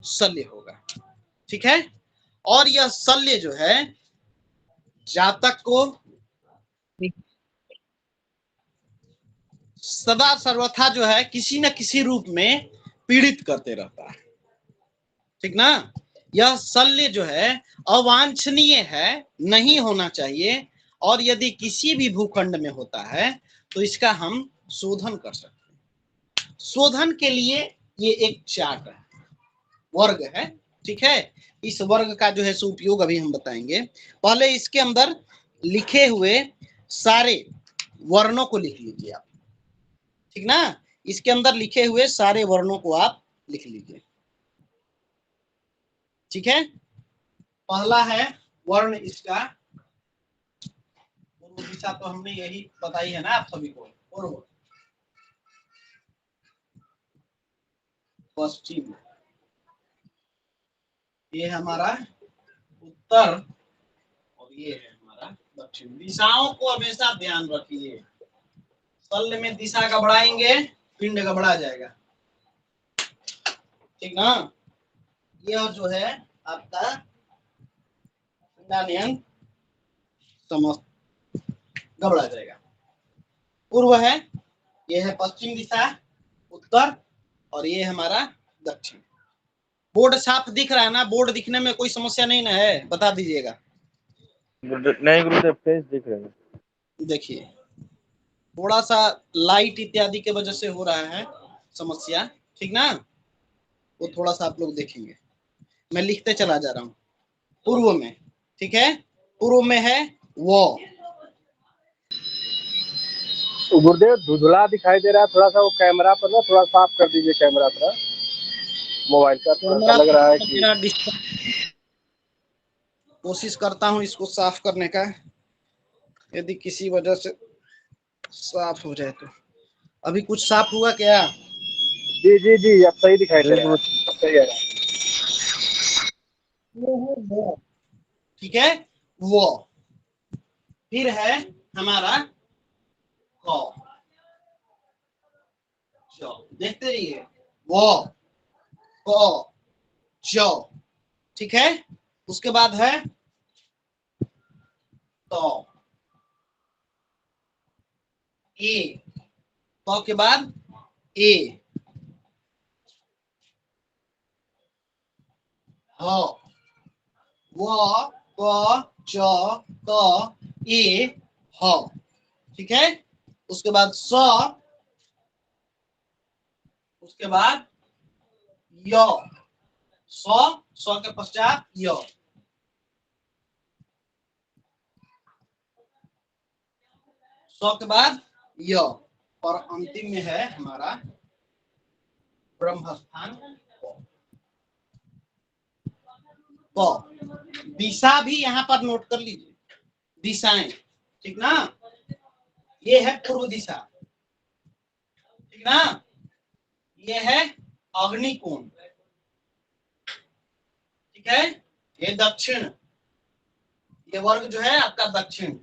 शल्य होगा। ठीक है, और यह शल्य जो है जातक को सदा सर्वथा जो है किसी न किसी रूप में पीड़ित करते रहता है। ठीक ना, यह शल्य जो है अवांछनीय है, नहीं होना चाहिए, और यदि किसी भी भूखंड में होता है तो इसका हम शोधन कर सकते हैं। शोधन के लिए ये एक चार्ट है, वर्ग है। ठीक है, इस वर्ग का जो है सो उपयोग अभी हम बताएंगे। पहले इसके अंदर लिखे हुए सारे वर्णों को लिख लीजिए आप। ठीक ना, इसके अंदर लिखे हुए सारे वर्णों को आप लिख लीजिए। ठीक है, पहला है वर्ण इसका पूर्व दिशा, तो हमने यही बताई है ना आप सभी को। पूर्व, पश्चिम, ये हमारा उत्तर, और ये है हमारा दक्षिण। दिशाओं को हमेशा ध्यान रखिए, शल्य में दिशा गड़बड़ाएंगे पिंड गड़बड़ा जाएगा। ठीक ना, यह जो है आपका पिंडानयन समस्त गड़बड़ा जाएगा। पूर्व है, ये है पश्चिम दिशा, उत्तर, और ये हमारा दक्षिण। बोर्ड साफ दिख रहा है ना? बोर्ड दिखने में कोई समस्या नहीं ना है? बता दीजिएगा। नहीं गुरुदेव, फेस दिख रहे हैं। देखिए, थोड़ा सा लाइट इत्यादि के वजह से हो रहा है समस्या। ठीक ना, वो थोड़ा सा आप लोग देखेंगे। मैं लिखते चला जा रहा हूँ। पूर्व में, ठीक है, पूर्व में है वो। गुरुदेव धुंधला दिखाई दे रहा है थोड़ा सा, वो कैमरा पर ना थोड़ा साफ कर दीजिए। कैमरा थोड़ा मोबाइल का थोड़ा सा लग रहा है कि कोशिश करता हूँ इसको साफ करने का, यदि किसी वजह से साफ हो जाए तो। अभी कुछ साफ हुआ क्या? जी जी जी, अब सही दिखाई दे रहा है, अब सही आ रहा है। ठीक है, वो। फिर है हमारा क, देखते रहिए, वो, क, च। ठीक है, उसके बाद है तो, ए, तो के बाद ए, ह, वो, क, च, क, ए, ह। ठीक है, उसके बाद स, उसके बाद य, स के पश्चात य, स के बाद य, और अंतिम में है हमारा ब्रह्मस्थान क। दिशा भी यहाँ पर नोट कर लीजिए, दिशाएं। ठीक ना, ये है पूर्व दिशा, ठीक ना, ये है अग्निकोण, ठीक है, ये दक्षिण, ये वर्ग जो है आपका दक्षिण।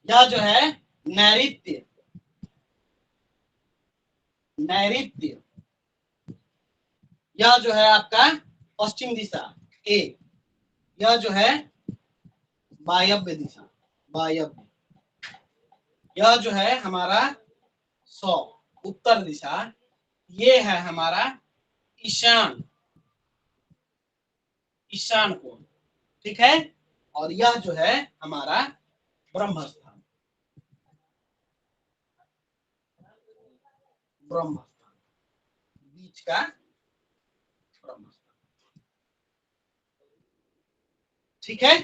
यह जो है नैऋत्य, नैऋत्य। यह जो है आपका पश्चिम दिशा ए। यह जो है वायव्य दिशा, वायव्य। यह जो है हमारा सौ, उत्तर दिशा। ये है हमारा ईशान, ईशान कोण। ठीक है, और यह जो है हमारा ब्रह्मस्थान, ब्रह्मस्थान, बीच का ब्रह्मस्थान। ठीक है,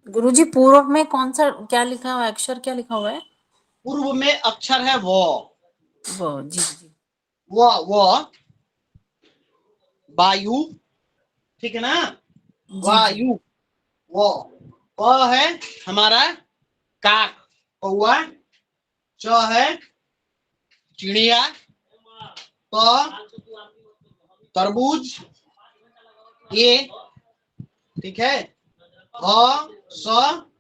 गुरुजी पूर्व में कौन सा क्या लिखा हुआ है, अक्षर क्या लिखा हुआ है? पूर्व में अक्षर है वो जी जी, वो वायु। ठीक है ना, वायु। वो प है हमारा काक, कौआ। च है चिड़िया, त तरबूज, ये। ठीक है, अ स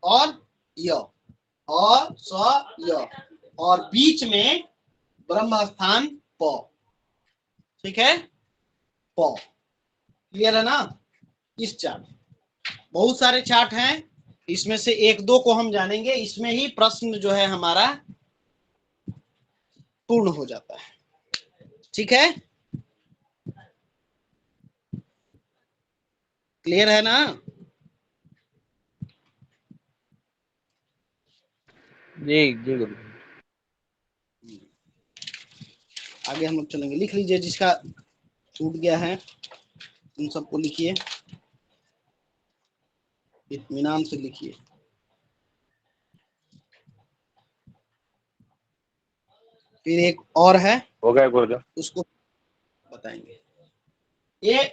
और य, अ स य, और बीच में ब्रह्म स्थान प। ठीक है, प। क्लियर है ना। इस चार्ट, बहुत सारे चार्ट हैं, इसमें से एक दो को हम जानेंगे, इसमें ही प्रश्न जो है हमारा पूर्ण हो जाता है। ठीक है, क्लियर है ना। जी जी गुरु। आगे हम लोग चलेंगे। लिख लीजिए, जिसका छूट गया है उन सबको लिखिए, इत्मीनान से लिखिए। फिर एक और है, हो गया गुरुदेव। उसको बताएंगे। ये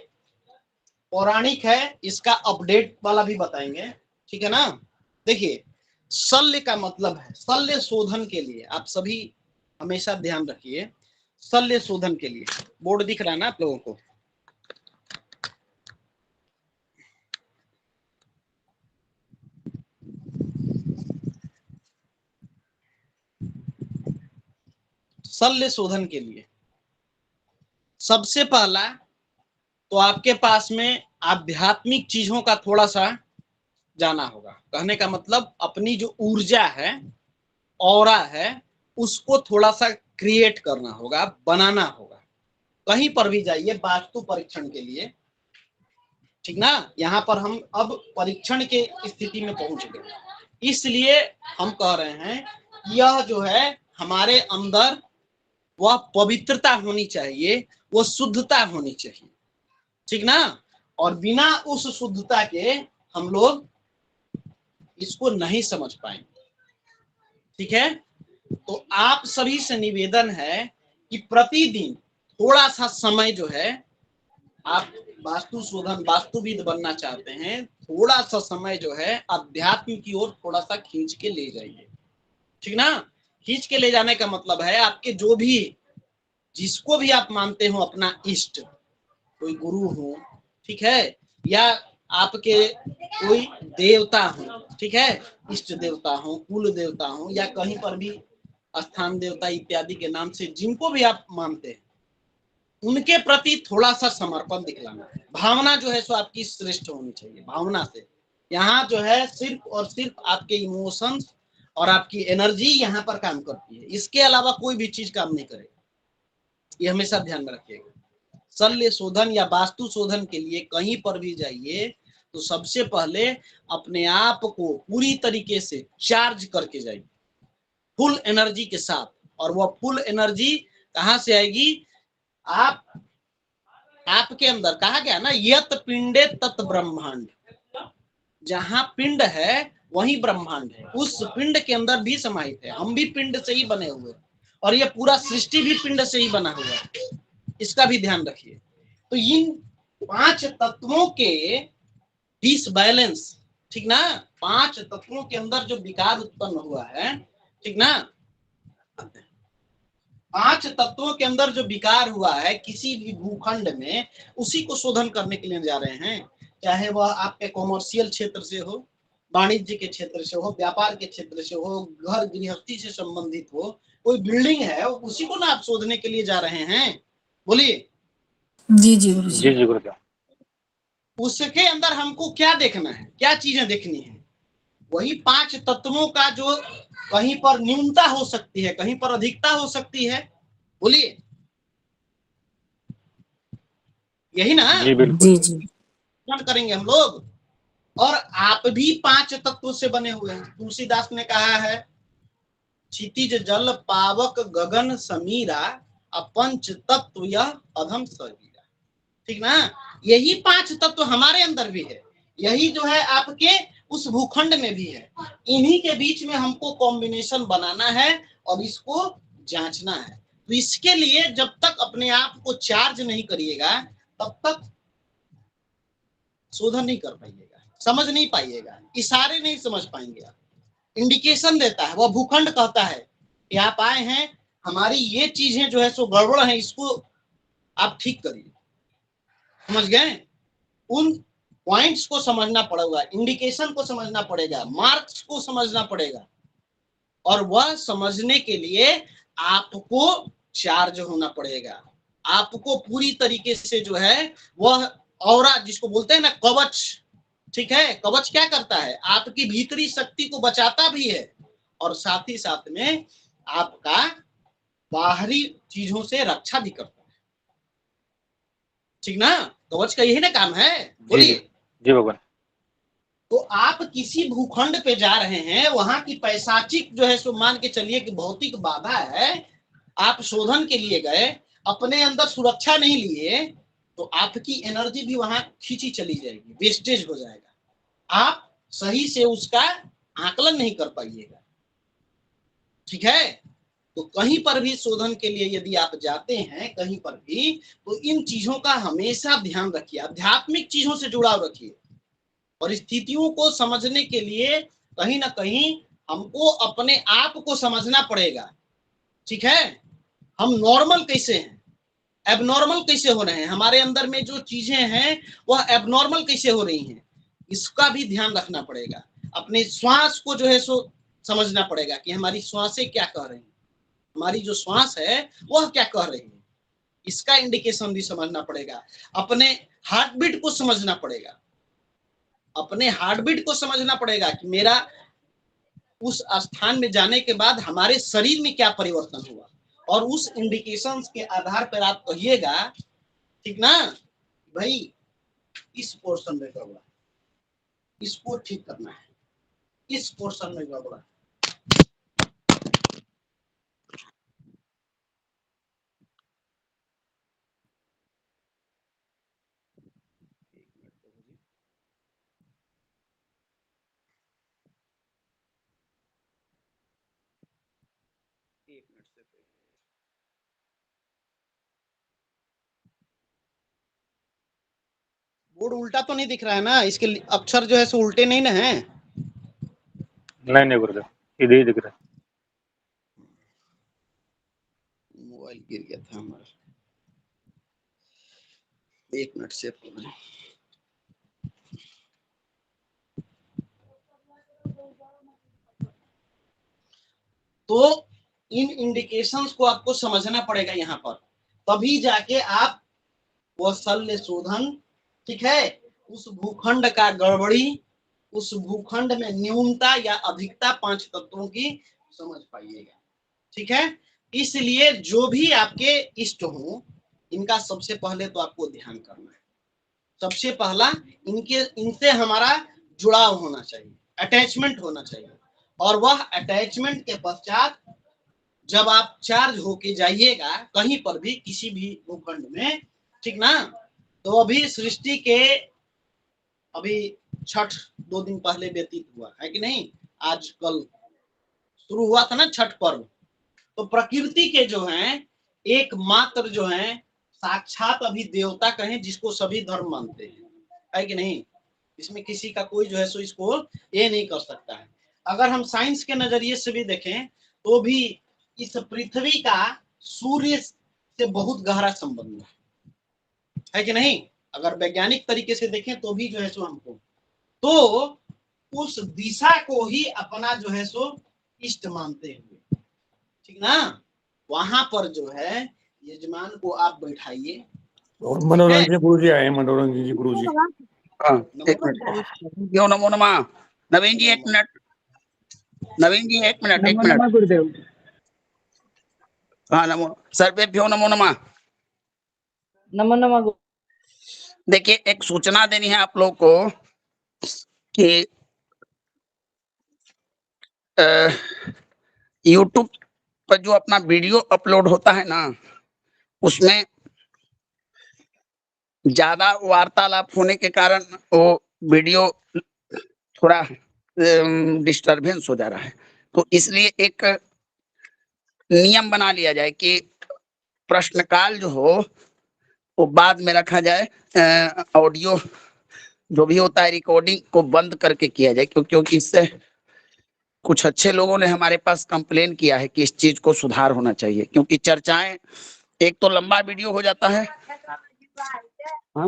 पौराणिक है, इसका अपडेट वाला भी बताएंगे। ठीक है ना। देखिए, शल्य का मतलब है शल्य शोधन के लिए, आप सभी हमेशा ध्यान रखिए, शल्य शोधन के लिए। बोर्ड दिख रहा है ना आप लोगों को। शल्य शोधन के लिए सबसे पहला तो आपके पास में आध्यात्मिक चीजों का थोड़ा सा जाना होगा। कहने का मतलब अपनी जो ऊर्जा है, ऑरा है, उसको थोड़ा सा क्रिएट करना होगा, बनाना होगा। कहीं पर भी जाइए वास्तु परीक्षण के लिए, ठीक ना। यहाँ पर हम अब परीक्षण के स्थिति में पहुंच गए, इसलिए हम कह रहे हैं यह जो है हमारे अंदर वह पवित्रता होनी चाहिए, वह शुद्धता होनी चाहिए, ठीक ना। और बिना उस शुद्धता के हम लोग इसको नहीं समझ पाएंगे। ठीक है, तो आप सभी से निवेदन है कि प्रतिदिन थोड़ा सा समय जो है, आप वास्तु शोधन वास्तुविद बनना चाहते हैं, थोड़ा सा समय जो है अध्यात्म की ओर थोड़ा सा खींच के ले जाइए। ठीक ना। खींच के ले जाने का मतलब है आपके जो भी, जिसको भी आप मानते हो अपना इष्ट, कोई गुरु हो, ठीक है, या आपके कोई देवता हो, ठीक है, इष्ट देवता हो, कुल देवता हो, या कहीं पर भी स्थान देवता इत्यादि के नाम से जिनको भी आप मानते हैं, उनके प्रति थोड़ा सा समर्पण दिखलाना है। भावना जो है सो आपकी श्रेष्ठ होनी चाहिए, भावना से। यहाँ जो है सिर्फ और सिर्फ आपके इमोशंस और आपकी एनर्जी यहाँ पर काम करती है, इसके अलावा कोई भी चीज काम नहीं करेगी। ये हमेशा ध्यान में रखिएगा। शल्य शोधन या वास्तु शोधन के लिए कहीं पर भी जाइए तो सबसे पहले अपने आप को पूरी तरीके से चार्ज करके जाइए, फुल एनर्जी के साथ। और वह फुल एनर्जी कहां से आएगी? आपके अंदर कहा गया ना, यत पिंडे तत् ब्रह्मांड। जहां पिंड है वही ब्रह्मांड है, उस पिंड के अंदर भी समाहित है। हम भी पिंड से ही बने हुए, और ये पूरा सृष्टि भी पिंड से ही बना हुआ है, इसका भी ध्यान रखिए। तो इन 5 तत्वों के डिसबैलेंस, ठीक ना, 5 तत्वों के अंदर जो विकार उत्पन्न हुआ है, ठीक ना, 5 तत्वों के अंदर जो विकार हुआ है किसी भी भूखंड में, उसी को शोधन करने के लिए जा रहे हैं। चाहे वह आपके कॉमर्शियल क्षेत्र से हो, वाणिज्य के क्षेत्र से हो, व्यापार के क्षेत्र से हो, घर गृहस्थी से संबंधित हो, कोई बिल्डिंग है, उसी को ना आप शोधने के लिए जा रहे हैं। बोलिए। जी जी गुरु जी। जी जी गुरुदेव। उसके अंदर हमको क्या देखना है, क्या चीजें देखनी है? वही 5 तत्वों का जो कहीं पर न्यूनता हो सकती है, कहीं पर अधिकता हो सकती है। बोलिए, यही ना जी बिल्कुल। जी जी करेंगे हम लोग। और आप भी 5 तत्वों से बने हुए हैं। तुलसीदास ने कहा है, क्षितिज जल पावक गगन समीरा, अपंच तत्व यह अधम शरीरा। ठीक ना। यही 5 तत्व हमारे अंदर भी है, यही जो है आपके उस भूखंड में भी है। इन्हीं के बीच में हमको कॉम्बिनेशन बनाना है और इसको जांचना है। तो इसके लिए जब तक अपने आप को चार्ज नहीं करिएगा तब तक शोधन नहीं कर पाइएगा, समझ नहीं पाइएगा, इशारे नहीं समझ पाएंगे आप। इंडिकेशन देता है, वह भूखंड कहता है कि आप आए हैं, हमारी ये चीजें जो है सो गड़बड़ है, इसको आप ठीक करिए। समझ गए? उन पॉइंट्स को समझना पड़ेगा, इंडिकेशन को समझना पड़ेगा, मार्क्स को समझना पड़ेगा। और वह समझने के लिए आपको चार्ज होना पड़ेगा, आपको पूरी तरीके से जो है वह औरा जिसको बोलते हैं ना कवच, ठीक है, कवच क्या करता है, आपकी भीतरी शक्ति को बचाता भी है और साथ ही साथ में आपका बाहरी चीजों से रक्षा भी करता है, ठीक ना। कवच का यही ना काम है, बोलिए। जी भगवान। तो आप किसी भूखंड पे जा रहे हैं, वहां की पैशाचिक जो है सो मान के चलिए कि भौतिक बाधा है, आप शोधन के लिए गए, अपने अंदर सुरक्षा नहीं लिए, तो आपकी एनर्जी भी वहां खींची चली जाएगी, वेस्टेज हो जाएगा, आप सही से उसका आकलन नहीं कर पाइएगा, ठीक है। तो कहीं पर भी शोधन के लिए यदि आप जाते हैं कहीं पर भी, तो इन चीजों का हमेशा ध्यान रखिए, आध्यात्मिक चीजों से जुड़ाव रखिए। और स्थितियों को समझने के लिए कहीं ना कहीं हमको अपने आप को समझना पड़ेगा, ठीक है। हम नॉर्मल कैसे हैं, एबनॉर्मल कैसे हो रहे हैं, हमारे अंदर में जो चीजें हैं वह एबनॉर्मल कैसे हो रही हैं, इसका भी ध्यान रखना पड़ेगा। अपने श्वास को जो है सो समझना पड़ेगा कि हमारी श्वासें क्या कह रही हैं, हमारी जो श्वास है वह क्या कह रही है, इसका इंडिकेशन भी समझना पड़ेगा। अपने हार्ट बीट को समझना पड़ेगा, अपने हार्ट बीट को समझना पड़ेगा कि मेरा उस स्थान में जाने के बाद हमारे शरीर में क्या परिवर्तन हुआ, और उस इंडिकेशंस के आधार पर आप कहिएगा, ठीक ना, भाई इस पोर्शन में गड़बड़ा, इसको ठीक करना है, इस पोर्शन में गड़बड़ा। एक मिनट से बोर्ड उल्टा तो नहीं दिख रहा है ना, इसके अक्षर जो है सो उल्टे नहीं ना है। नहीं गुरुदेव, इधर ही दिख रहा है। मोबाइल गिर गया था हमारा, एक मिनट से। तो इन इंडिकेशंस को आपको समझना पड़ेगा यहाँ पर, तभी जाके आप वो शल्य शोधन, ठीक है, उस भूखंड का गड़बड़ी, उस भूखंड में न्यूनता या अधिकता 5 तत्वों की समझ पाइएगा, ठीक है। इसलिए जो भी आपके इष्ट हो, इनका सबसे पहले तो आपको ध्यान करना है, सबसे पहला इनसे हमारा जुड़ाव होना चाहिए, अटैचमेंट होना चाहिए, और वह अटैचमेंट के पश्चात जब आप चार्ज होके जाइएगा कहीं पर भी किसी भी भूखंड में, ठीक ना, तो अभी सृष्टि के अभी छठ 2 दिन पहले व्यतीत हुआ है कि नहीं, आज कल शुरू हुआ था ना छठ पर्व। तो प्रकृति के जो हैं एकमात्र जो हैं साक्षात अभी देवता कहें, जिसको सभी धर्म मानते हैं, है कि नहीं, इसमें किसी का कोई जो है सो इसको ये नहीं कर सकता है। अगर हम साइंस के नजरिए से भी देखें तो भी इस पृथ्वी का सूर्य से बहुत गहरा संबंध है कि नहीं, अगर वैज्ञानिक तरीके से देखें तो भी जो है सो हमको, तो उस दिशा को ही अपना जो है सो इष्ट मानते हुए, ठीक ना, वहां पर जो है यजमान को आप बैठाइए। और मनोरंजन गुरु जी आए, मनोरंजन जी गुरु जी। हाँ, एक मिनट। यो नमो नमः। नवीन जी एक मिनट, नवीन जी एक मिनट, एक मिनट गुरुदेव। हाँ, नमो सर्वेभ्यो नमो नमः। नमो नमः। देखिए, एक सूचना देनी है आप लोग को कि YouTube पर जो अपना वीडियो अपलोड होता है ना, उसमें ज्यादा वार्तालाप होने के कारण वो वीडियो थोड़ा डिस्टरबेंस हो जा रहा है। तो इसलिए एक नियम बना लिया जाए कि प्रश्नकाल जो हो वो बाद में रखा जाए, ऑडियो जो भी होता है रिकॉर्डिंग को बंद करके किया जाए, क्योंकि इससे कुछ अच्छे लोगों ने हमारे पास कंप्लेन किया है कि इस चीज को सुधार होना चाहिए, क्योंकि चर्चाएं, एक तो लंबा वीडियो हो जाता है, हाँ?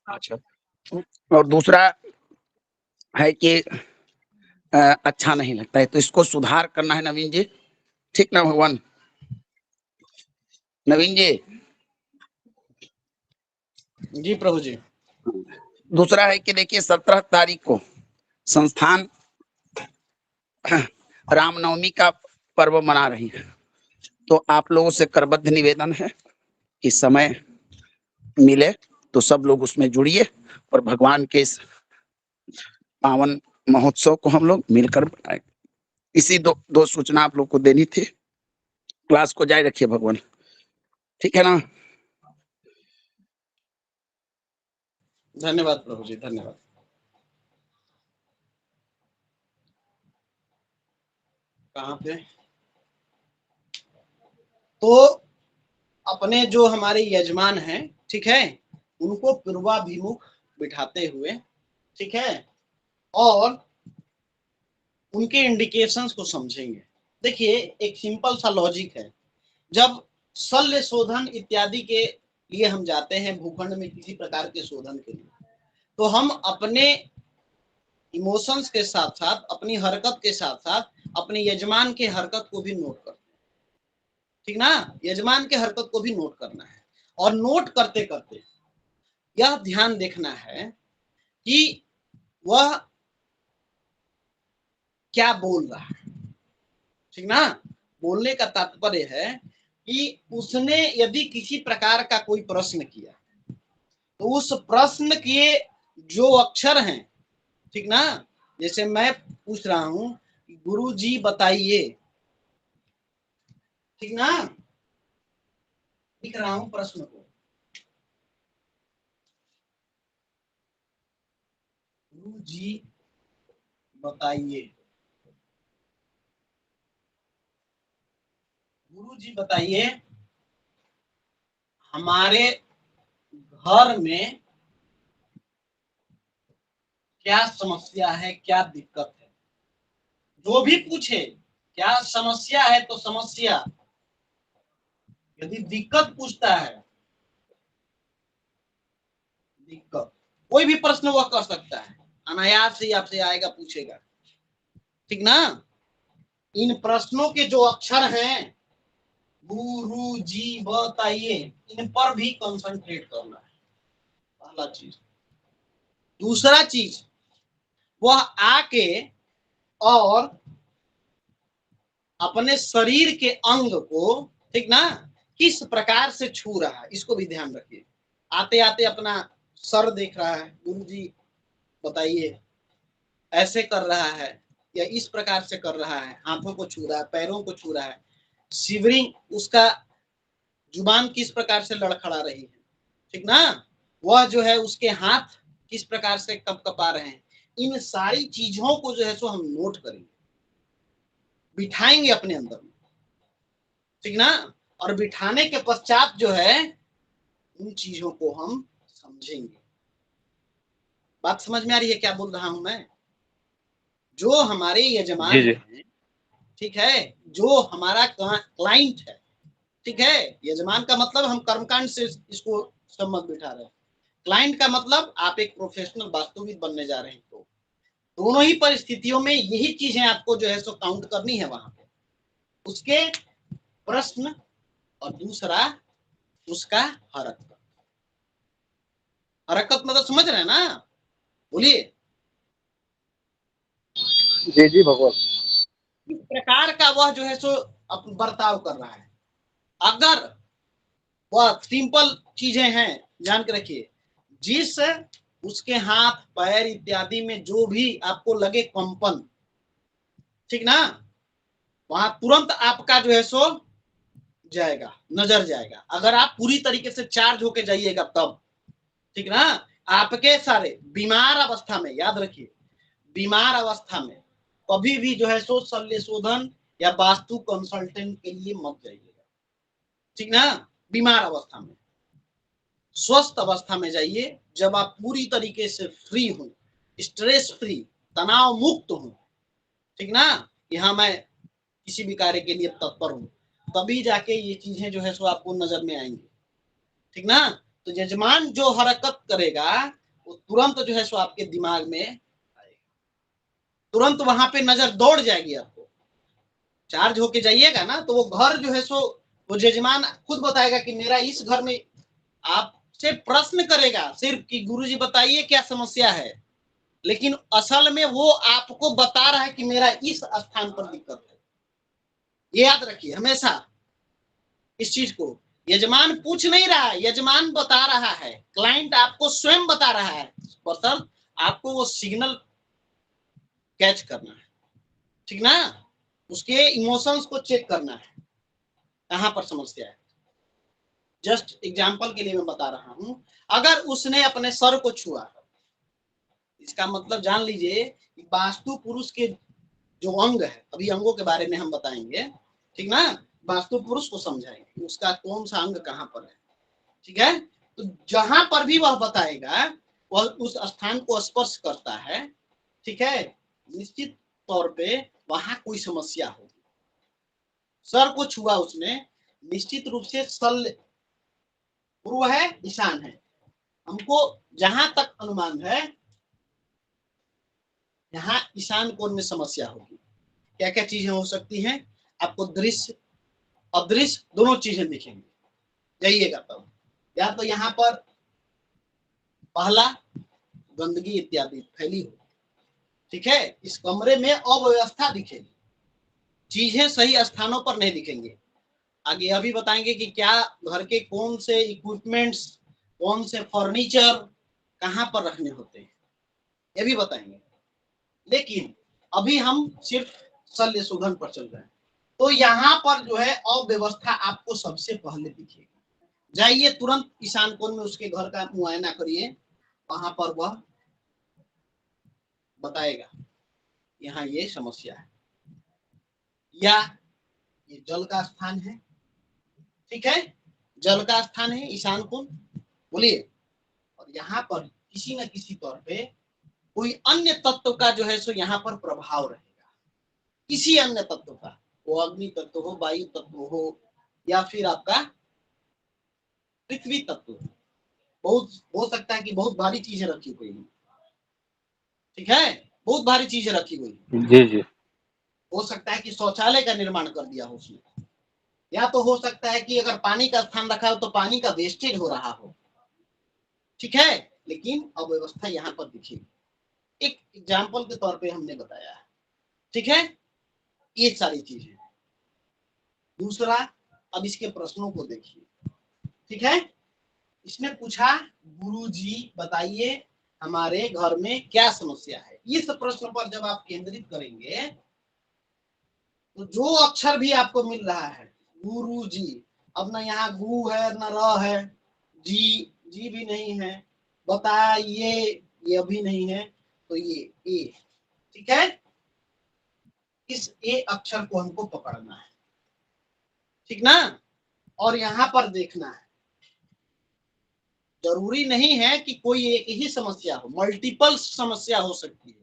अच्छा, और दूसरा है कि अच्छा नहीं लगता है, तो इसको सुधार करना है नवीन जी, ठीक ना भगवान? नवीन जी जी प्रभु जी। दूसरा है कि देखिए 17 तारीख को संस्थान रामनवमी का पर्व मना रही है, तो आप लोगों से करबद्ध निवेदन है कि समय मिले तो सब लोग उसमें जुड़िए और भगवान के इस पावन महोत्सव को हम लोग मिलकर बनाए। इसी दो सूचना आप लोग को देनी थी। क्लास को जारी रखिए भगवान, ठीक है ना। धन्यवाद प्रभु जी, धन्यवाद। कहाँ पे? तो अपने जो हमारे यजमान हैं, ठीक है, उनको पूर्वाभिमुख बिठाते हुए, ठीक है, और उनके इंडिकेशंस को समझेंगे। देखिए एक सिंपल सा लॉजिक है, जब शल्य शोधन इत्यादि के लिए हम जाते हैं भूखंड में किसी प्रकार के शोधन के लिए, तो हम अपने इमोशंस के साथ साथ, अपनी हरकत के साथ साथ अपने यजमान के हरकत को भी नोट करते हैं, ठीक ना। यजमान के हरकत को भी नोट करना है, और नोट करते करते यह ध्यान देखना है कि वह क्या बोल रहा है, ठीक ना। बोलने का तात्पर्य है कि उसने यदि किसी प्रकार का कोई प्रश्न किया तो उस प्रश्न के जो अक्षर हैं, ठीक ना, जैसे मैं पूछ रहा हूं गुरु जी बताइए, ठीक ना, लिख रहा हूं प्रश्न को, गुरु जी बताइए, गुरु जी बताइए हमारे घर में क्या समस्या है, क्या दिक्कत है। जो भी पूछे, क्या समस्या है तो समस्या, यदि दिक्कत पूछता है, दिक्कत, कोई भी प्रश्न वह कर सकता है, अनायास ही आपसे आएगा, पूछेगा, ठीक ना। इन प्रश्नों के जो अक्षर हैं, गुरु जी बताइए, इन पर भी कंसंट्रेट करना है, पहला चीज। दूसरा चीज, वह आके और अपने शरीर के अंग को, ठीक ना, किस प्रकार से छू रहा है, इसको भी ध्यान रखिए। आते आते अपना सर देख रहा है, गुरु जी बताइए, ऐसे कर रहा है या इस प्रकार से कर रहा है, हाथों को छू रहा है, पैरों को छू रहा है, शिवरिंग, उसका जुबान किस प्रकार से लड़खड़ा रही है, ठीक ना, वह जो है उसके हाथ किस प्रकार से कपकपा रहे हैं। इन सारी चीजों को जो है सो हम नोट करेंगे, बिठाएंगे अपने अंदर में, ठीक ना। और बिठाने के पश्चात जो है उन चीजों को हम समझेंगे। बात समझ में आ रही है क्या बोल रहा हूं मैं? जो हमारे यजमान हैं, ठीक है, जो हमारा क्लाइंट है, ठीक है, यजमान का मतलब हम कर्मकांड से इसको सम्मत बिठा रहे हैं, क्लाइंट का मतलब आप एक प्रोफेशनल वास्तुविद बनने जा रहे हैं। तो दोनों ही परिस्थितियों में यही चीजें आपको जो है सो काउंट करनी है वहां पे, उसके प्रश्न और दूसरा उसका हरकत। हरकत मतलब समझ रहे हैं ना, बोलिए। जी जी भगवान। इस प्रकार का वह जो है सो बर्ताव कर रहा है। अगर वह सिंपल चीजें हैं, जान के रखिए, जिस उसके हाथ पैर इत्यादि में जो भी आपको लगे कंपन, ठीक ना, वहां तुरंत आपका जो है सो जाएगा, नजर जाएगा। अगर आप पूरी तरीके से चार्ज होके जाइएगा तब, ठीक ना। आपके सारे बीमार अवस्था में, याद रखिए, बीमार अवस्था में कभी भी जो है सो शल्य शोधन या वास्तु कंसल्टेंट के लिए मत जाइएगा, ठीक ना। बीमार अवस्था में, स्वस्थ अवस्था में जाइए, जब आप पूरी तरीके से फ्री हो, स्ट्रेस फ्री, तनाव मुक्त हो, ठीक ना, यहाँ मैं किसी भी कार्य के लिए तत्पर हूं, तभी जाके ये चीजें जो है सो आपको नजर में आएंगी, ठीक ना। तो यजमान जो हरकत करेगा वो तुरंत जो है सो आपके दिमाग में आएगा, तुरंत वहां पे नजर दौड़ जाएगी आपको। चार्ज होके जाइएगा ना, तो वो घर जो है सो वो यजमान खुद बताएगा कि मेरा इस घर में आप से प्रश्न करेगा सिर्फ कि गुरुजी बताइए क्या समस्या है, लेकिन असल में वो आपको बता रहा है कि मेरा इस स्थान पर दिक्कत है। ये याद रखिए हमेशा इस चीज को। यजमान पूछ नहीं रहा है, यजमान बता रहा है, क्लाइंट आपको स्वयं बता रहा है, पर आपको वो सिग्नल कैच करना है, ठीक ना, उसके इमोशंस को चेक करना है, कहां पर समस्या है। जस्ट एग्जांपल के लिए मैं बता रहा हूं, अगर उसने अपने सर को छुआ, इसका मतलब जान लीजिए वास्तु पुरुष के जो अंग है, अभी अंगों के बारे में हम बताएंगे, ठीक ना, वास्तु पुरुष को समझाएंगे उसका कौन सा अंग कहां पर है, ठीक है। तो जहां पर भी वह बताएगा वह उस स्थान को स्पर्श करता है, ठीक है, निश्चित तौर पे वहां कोई समस्या होगी। सर को छुआ उसने, निश्चित रूप से शल्य पूर्व है, ईशान है, हमको जहां तक अनुमान है यहाँ ईशान कोण में समस्या होगी। क्या क्या चीजें हो सकती हैं, आपको दृश्य अदृश्य दोनों चीजें दिखेंगी, जाइएगा तब। या तो यहाँ पर पहला गंदगी इत्यादि फैली हो, ठीक है, इस कमरे में अव्यवस्था दिखेगी, चीजें सही स्थानों पर नहीं दिखेंगी। आगे अभी बताएंगे कि क्या घर के कौन से इक्विपमेंट्स, कौन से फर्नीचर कहां पर रखने होते हैं, ये भी बताएंगे। लेकिन अभी हम सिर्फ शल्य शोधन पर चल रहे हैं। तो यहाँ पर जो है अव्यवस्था आपको सबसे पहले दिखेगी। जाइए तुरंत ईशान कोण में उसके घर का मुआयना करिए, वहां पर वह बताएगा यहाँ ये समस्या है, या ये जल का स्थान है, ठीक है, जल का स्थान है ईशान कोण, बोलिए। और यहाँ पर किसी न किसी तौर पे कोई अन्य तत्व का जो है सो यहाँ पर प्रभाव रहेगा, किसी अन्य तत्व का, वो अग्नि तत्व हो, वायु तत्व हो, या फिर आपका पृथ्वी तत्व हो। बहुत हो सकता है कि बहुत भारी चीजें रखी हुई है, ठीक है, बहुत भारी चीजें रखी हुई है। जी जी। हो सकता है कि शौचालय का निर्माण कर दिया हो उसने, या तो हो सकता है कि अगर पानी का स्थान रखा हो तो पानी का वेस्टेज हो रहा हो, ठीक है, लेकिन अव्यवस्था यहाँ पर दिखेगी। एक एग्जाम्पल के तौर पे हमने बताया है, ठीक है, ये सारी चीजें। दूसरा, अब इसके प्रश्नों को देखिए, ठीक है, इसने पूछा गुरुजी बताइए हमारे घर में क्या समस्या है। इस प्रश्न पर जब आप केंद्रित करेंगे तो जो अक्षर भी आपको मिल रहा है गुरुजी, अब ना यहाँ गु है ना र है, जी भी नहीं है, बताइए ये भी नहीं है, तो ये ए, ठीक है, इस ए अक्षर को हमको पकड़ना है, ठीक ना, और यहाँ पर देखना है। जरूरी नहीं है कि कोई एक ही समस्या हो, मल्टीपल समस्या हो सकती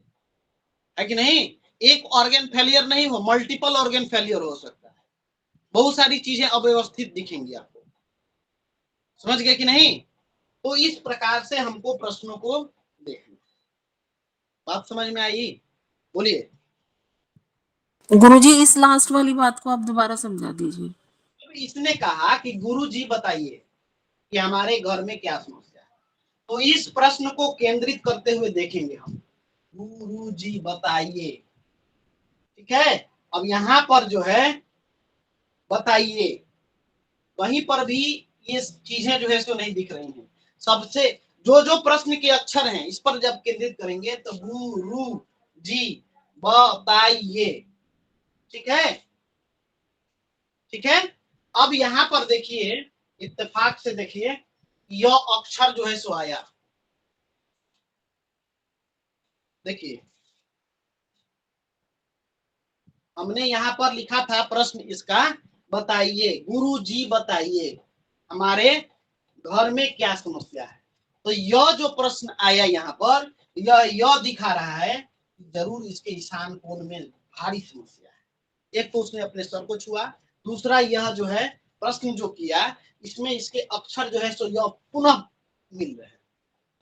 है कि नहीं, एक ऑर्गन फेलियर नहीं हो, मल्टीपल ऑर्गन फेलियर हो सकता है, बहुत सारी चीजें अव्यवस्थित दिखेंगी आपको, समझ गए कि नहीं। तो इस प्रकार से हमको प्रश्नों को देखना, बात समझ में आई, बोलिए। गुरुजी इस लास्ट वाली बात को आप दोबारा समझा दीजिए। इसने कहा कि गुरुजी बताइए कि हमारे घर में क्या समस्या है, तो इस प्रश्न को केंद्रित करते हुए देखेंगे हम, गुरुजी बताइए, ठीक है। अब यहाँ पर जो है बताइए, वहीं पर भी ये चीजें जो है सो नहीं दिख रही हैं। सबसे जो जो प्रश्न के अक्षर हैं इस पर जब केंद्रित करेंगे तो गुरुजी बताइए, ठीक है, ठीक है। अब यहाँ पर देखिए, इत्तेफाक से देखिए, यह अक्षर जो है सो आया, देखिए हमने यहाँ पर लिखा था प्रश्न इसका, बताइए गुरुजी बताइए हमारे घर में क्या समस्या है। तो यह जो प्रश्न आया यहाँ पर, यह दिखा रहा है जरूर इसके ईशान कोण में भारी समस्या है। एक तो उसने अपने सर को छुआ, दूसरा यह जो है प्रश्न जो किया इसमें इसके अक्षर जो है सो यह पुनः मिल रहे हैं,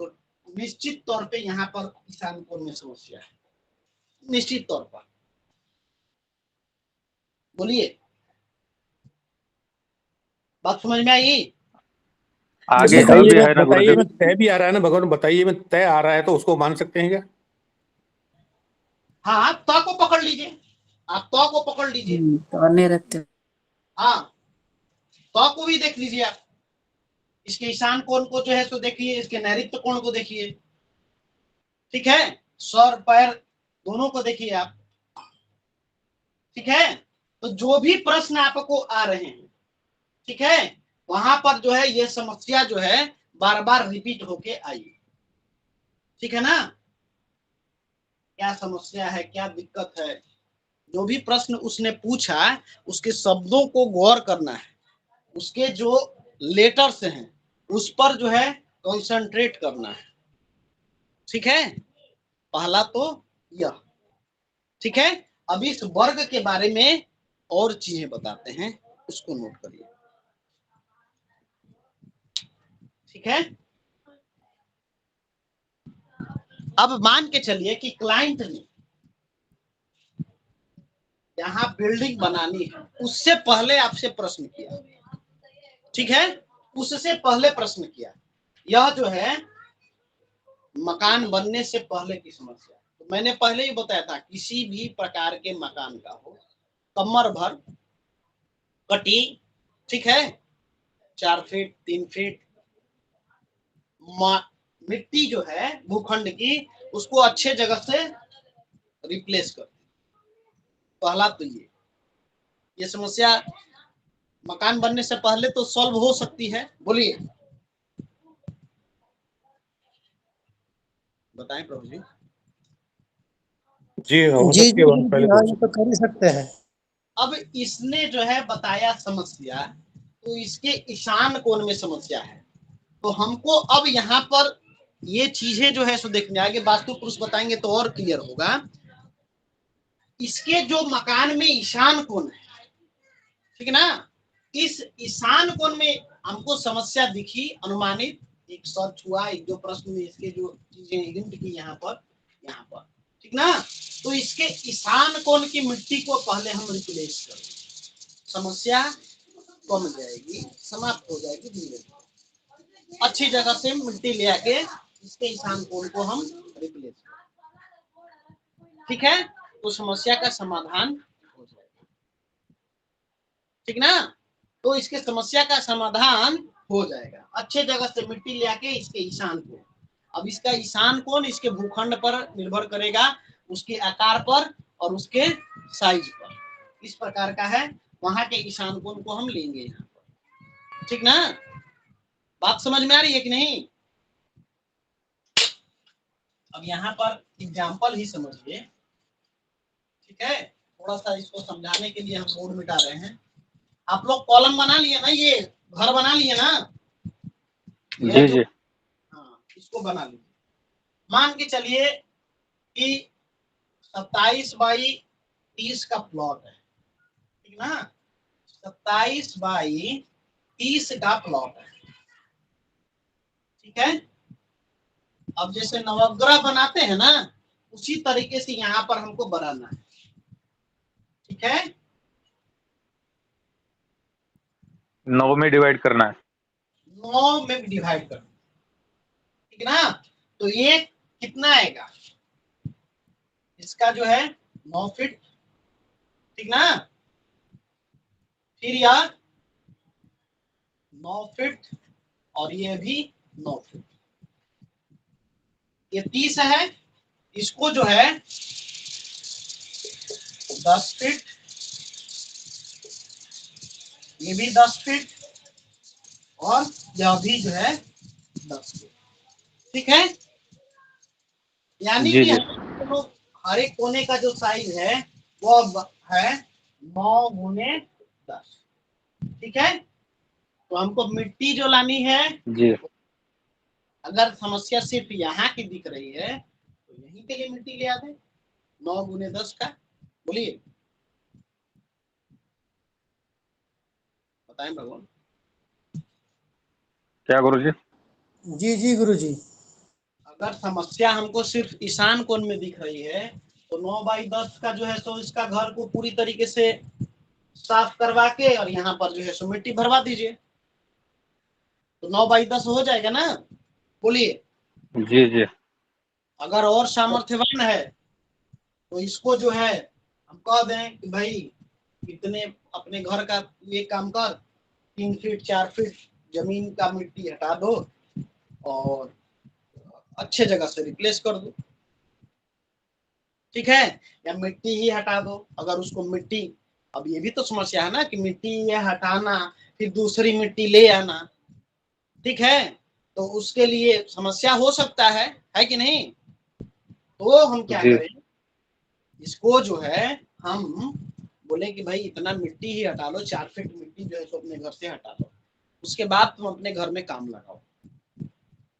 तो निश्चित तौर पे यहाँ पर ईशान कोण में समस्या है, निश्चित तौर पर, बोलिए, बात समझ में आई। आगे बताइए हल भी है ना बताइए गुरुदेव। में तय भी आ रहा है ना भगवान, बताइए में तय आ रहा है तो उसको मान सकते हैं क्या? हाँ, आप त को पकड़ लीजिए, आप त को पकड़ लीजिए। तो अन्य रहते हैं। हाँ, त को भी देख लीजिए आप, इसके ईशान कोण को जो है तो देखिए, इसके नैऋत्य कोण को देखिए, ठीक है, सर पैर दोनों को देखिए आप, ठीक है। तो जो भी प्रश्न आपको आ रहे हैं, ठीक है, वहां पर जो है ये समस्या जो है बार बार रिपीट होके आई, ठीक है ना। क्या समस्या है, क्या दिक्कत है, जो भी प्रश्न उसने पूछा उसके शब्दों को गौर करना है, उसके जो लेटर्स हैं उस पर जो है कंसंट्रेट करना है, ठीक है। पहला तो यह, ठीक है। अब इस वर्ग के बारे में और चीजें बताते हैं, उसको नोट करिए, ठीक है। अब मान के चलिए कि क्लाइंट ने यहाँ बिल्डिंग बनानी है, उससे पहले आपसे प्रश्न किया, ठीक है, उससे पहले प्रश्न किया, यह जो है मकान बनने से पहले की समस्या। तो मैंने पहले ही बताया था, किसी भी प्रकार के मकान का हो, कमर भर कटी, ठीक है, 4 फीट 3 फीट मिट्टी जो है भूखंड की, उसको अच्छे जगह से रिप्लेस कर। पहला तो ये समस्या मकान बनने से पहले तो सॉल्व हो सकती है, बोलिए, बताएं प्रभु जी। जी हो जी सकती जी है, गुरु पहले जी, तो हाँ हो ये सकती तो कर ही सकते हैं। अब इसने जो है बताया समस्या, तो इसके ईशान कोण में समस्या है, तो हमको अब यहाँ पर ये चीजें जो है सो देखने, आगे वास्तु पुरुष बताएंगे तो और क्लियर होगा। इसके जो मकान में ईशान कोण है, ठीक है ना, इस ईशान कोण में हमको समस्या दिखी, अनुमानित एक सर्च हुआ, एक जो प्रश्न में इसके जो चीजें हिंट की यहाँ पर, ठीक ना। तो इसके ईशान कोण की मिट्टी को पहले हम रिप्लेस करें, समस्या कम जाएगी, समाप्त हो जाएगी धीरे धीरे। अच्छी जगह से मिट्टी ले आके इसके ईशान कोण को हम रिप्लेस करें, ठीक है, तो समस्या का समाधान हो जाएगा, ठीक ना। तो इसके समस्या का समाधान हो जाएगा, अच्छे जगह से मिट्टी ले आके इसके ईशान कोण। अब इसका ईशान कोण इसके भूखंड पर निर्भर करेगा, उसके आकार पर और उसके साइज पर, इस प्रकार का है। वहां के ईशान कोण को हम लेंगे यहाँ पर, ठीक ना। बात समझ में आ रही है कि नहीं? अब यहाँ पर एग्जाम्पल ही समझिए, ठीक है, थोड़ा सा इसको समझाने के लिए हम बोर्ड मिटा रहे हैं। आप लोग कॉलम बना लिए ना, ये घर बना लिए ना, जी जी। हाँ, इसको बना लीजिए। मान के चलिए कि 27 बाई 30 का प्लॉट है, ठीक ना, 27 बाई 30 का प्लॉट है, ठीक है। अब जैसे नवग्रह बनाते हैं ना, उसी तरीके से यहाँ पर हमको बनाना है, ठीक है। 9 में डिवाइड करना है। 9 में डिवाइड करना, ठीक है ना। तो ये कितना आएगा, इसका जो है 9 फीट, ठीक ना। फिर यार 9 फीट और ये भी 9 फीट, ये 30 है, इसको जो है 10 फीट, ये भी 10 फीट और यह भी जो है 10 फीट, ठीक है। यानी जी कि जी। हम लोग हर एक कोने का जो साइज है वो है 9 गुने 10, ठीक है। तो हमको मिट्टी जो लानी है, जी अगर समस्या सिर्फ यहाँ की दिख रही है तो यहीं के लिए मिट्टी ले आ दे, 9 गुने 10 का, बोलिए, बताएं भगवान। क्या गुरुजी? जी जी गुरु जी। अगर समस्या हमको सिर्फ ईशान कोण में दिख रही है तो 9 बाई 10 का जो है सो इसका घर को पूरी तरीके से साफ करवा के और यहाँ पर जो है सो मिट्टी भरवा दीजिए, तो 9/10 हो जाएगा ना, बोलिए। जी जी अगर और सामर्थ्यवान है तो इसको जो है हम कह दें कि भाई इतने अपने घर का ये काम कर, 3 फीट 4 फीट जमीन का मिट्टी हटा दो और अच्छे जगह से रिप्लेस कर दो, ठीक है। या मिट्टी ही हटा दो, अगर उसको मिट्टी, अब ये भी तो समस्या है ना कि मिट्टी ये हटाना फिर दूसरी मिट्टी ले आना, ठीक है। तो उसके लिए समस्या हो सकता है कि नहीं। तो हम क्या जी करें, इसको जो है हम बोले कि भाई इतना मिट्टी ही हटा लो, 4 फीट मिट्टी जो है तो अपने घर से हटा लो, उसके बाद तुम अपने घर में काम लगाओ,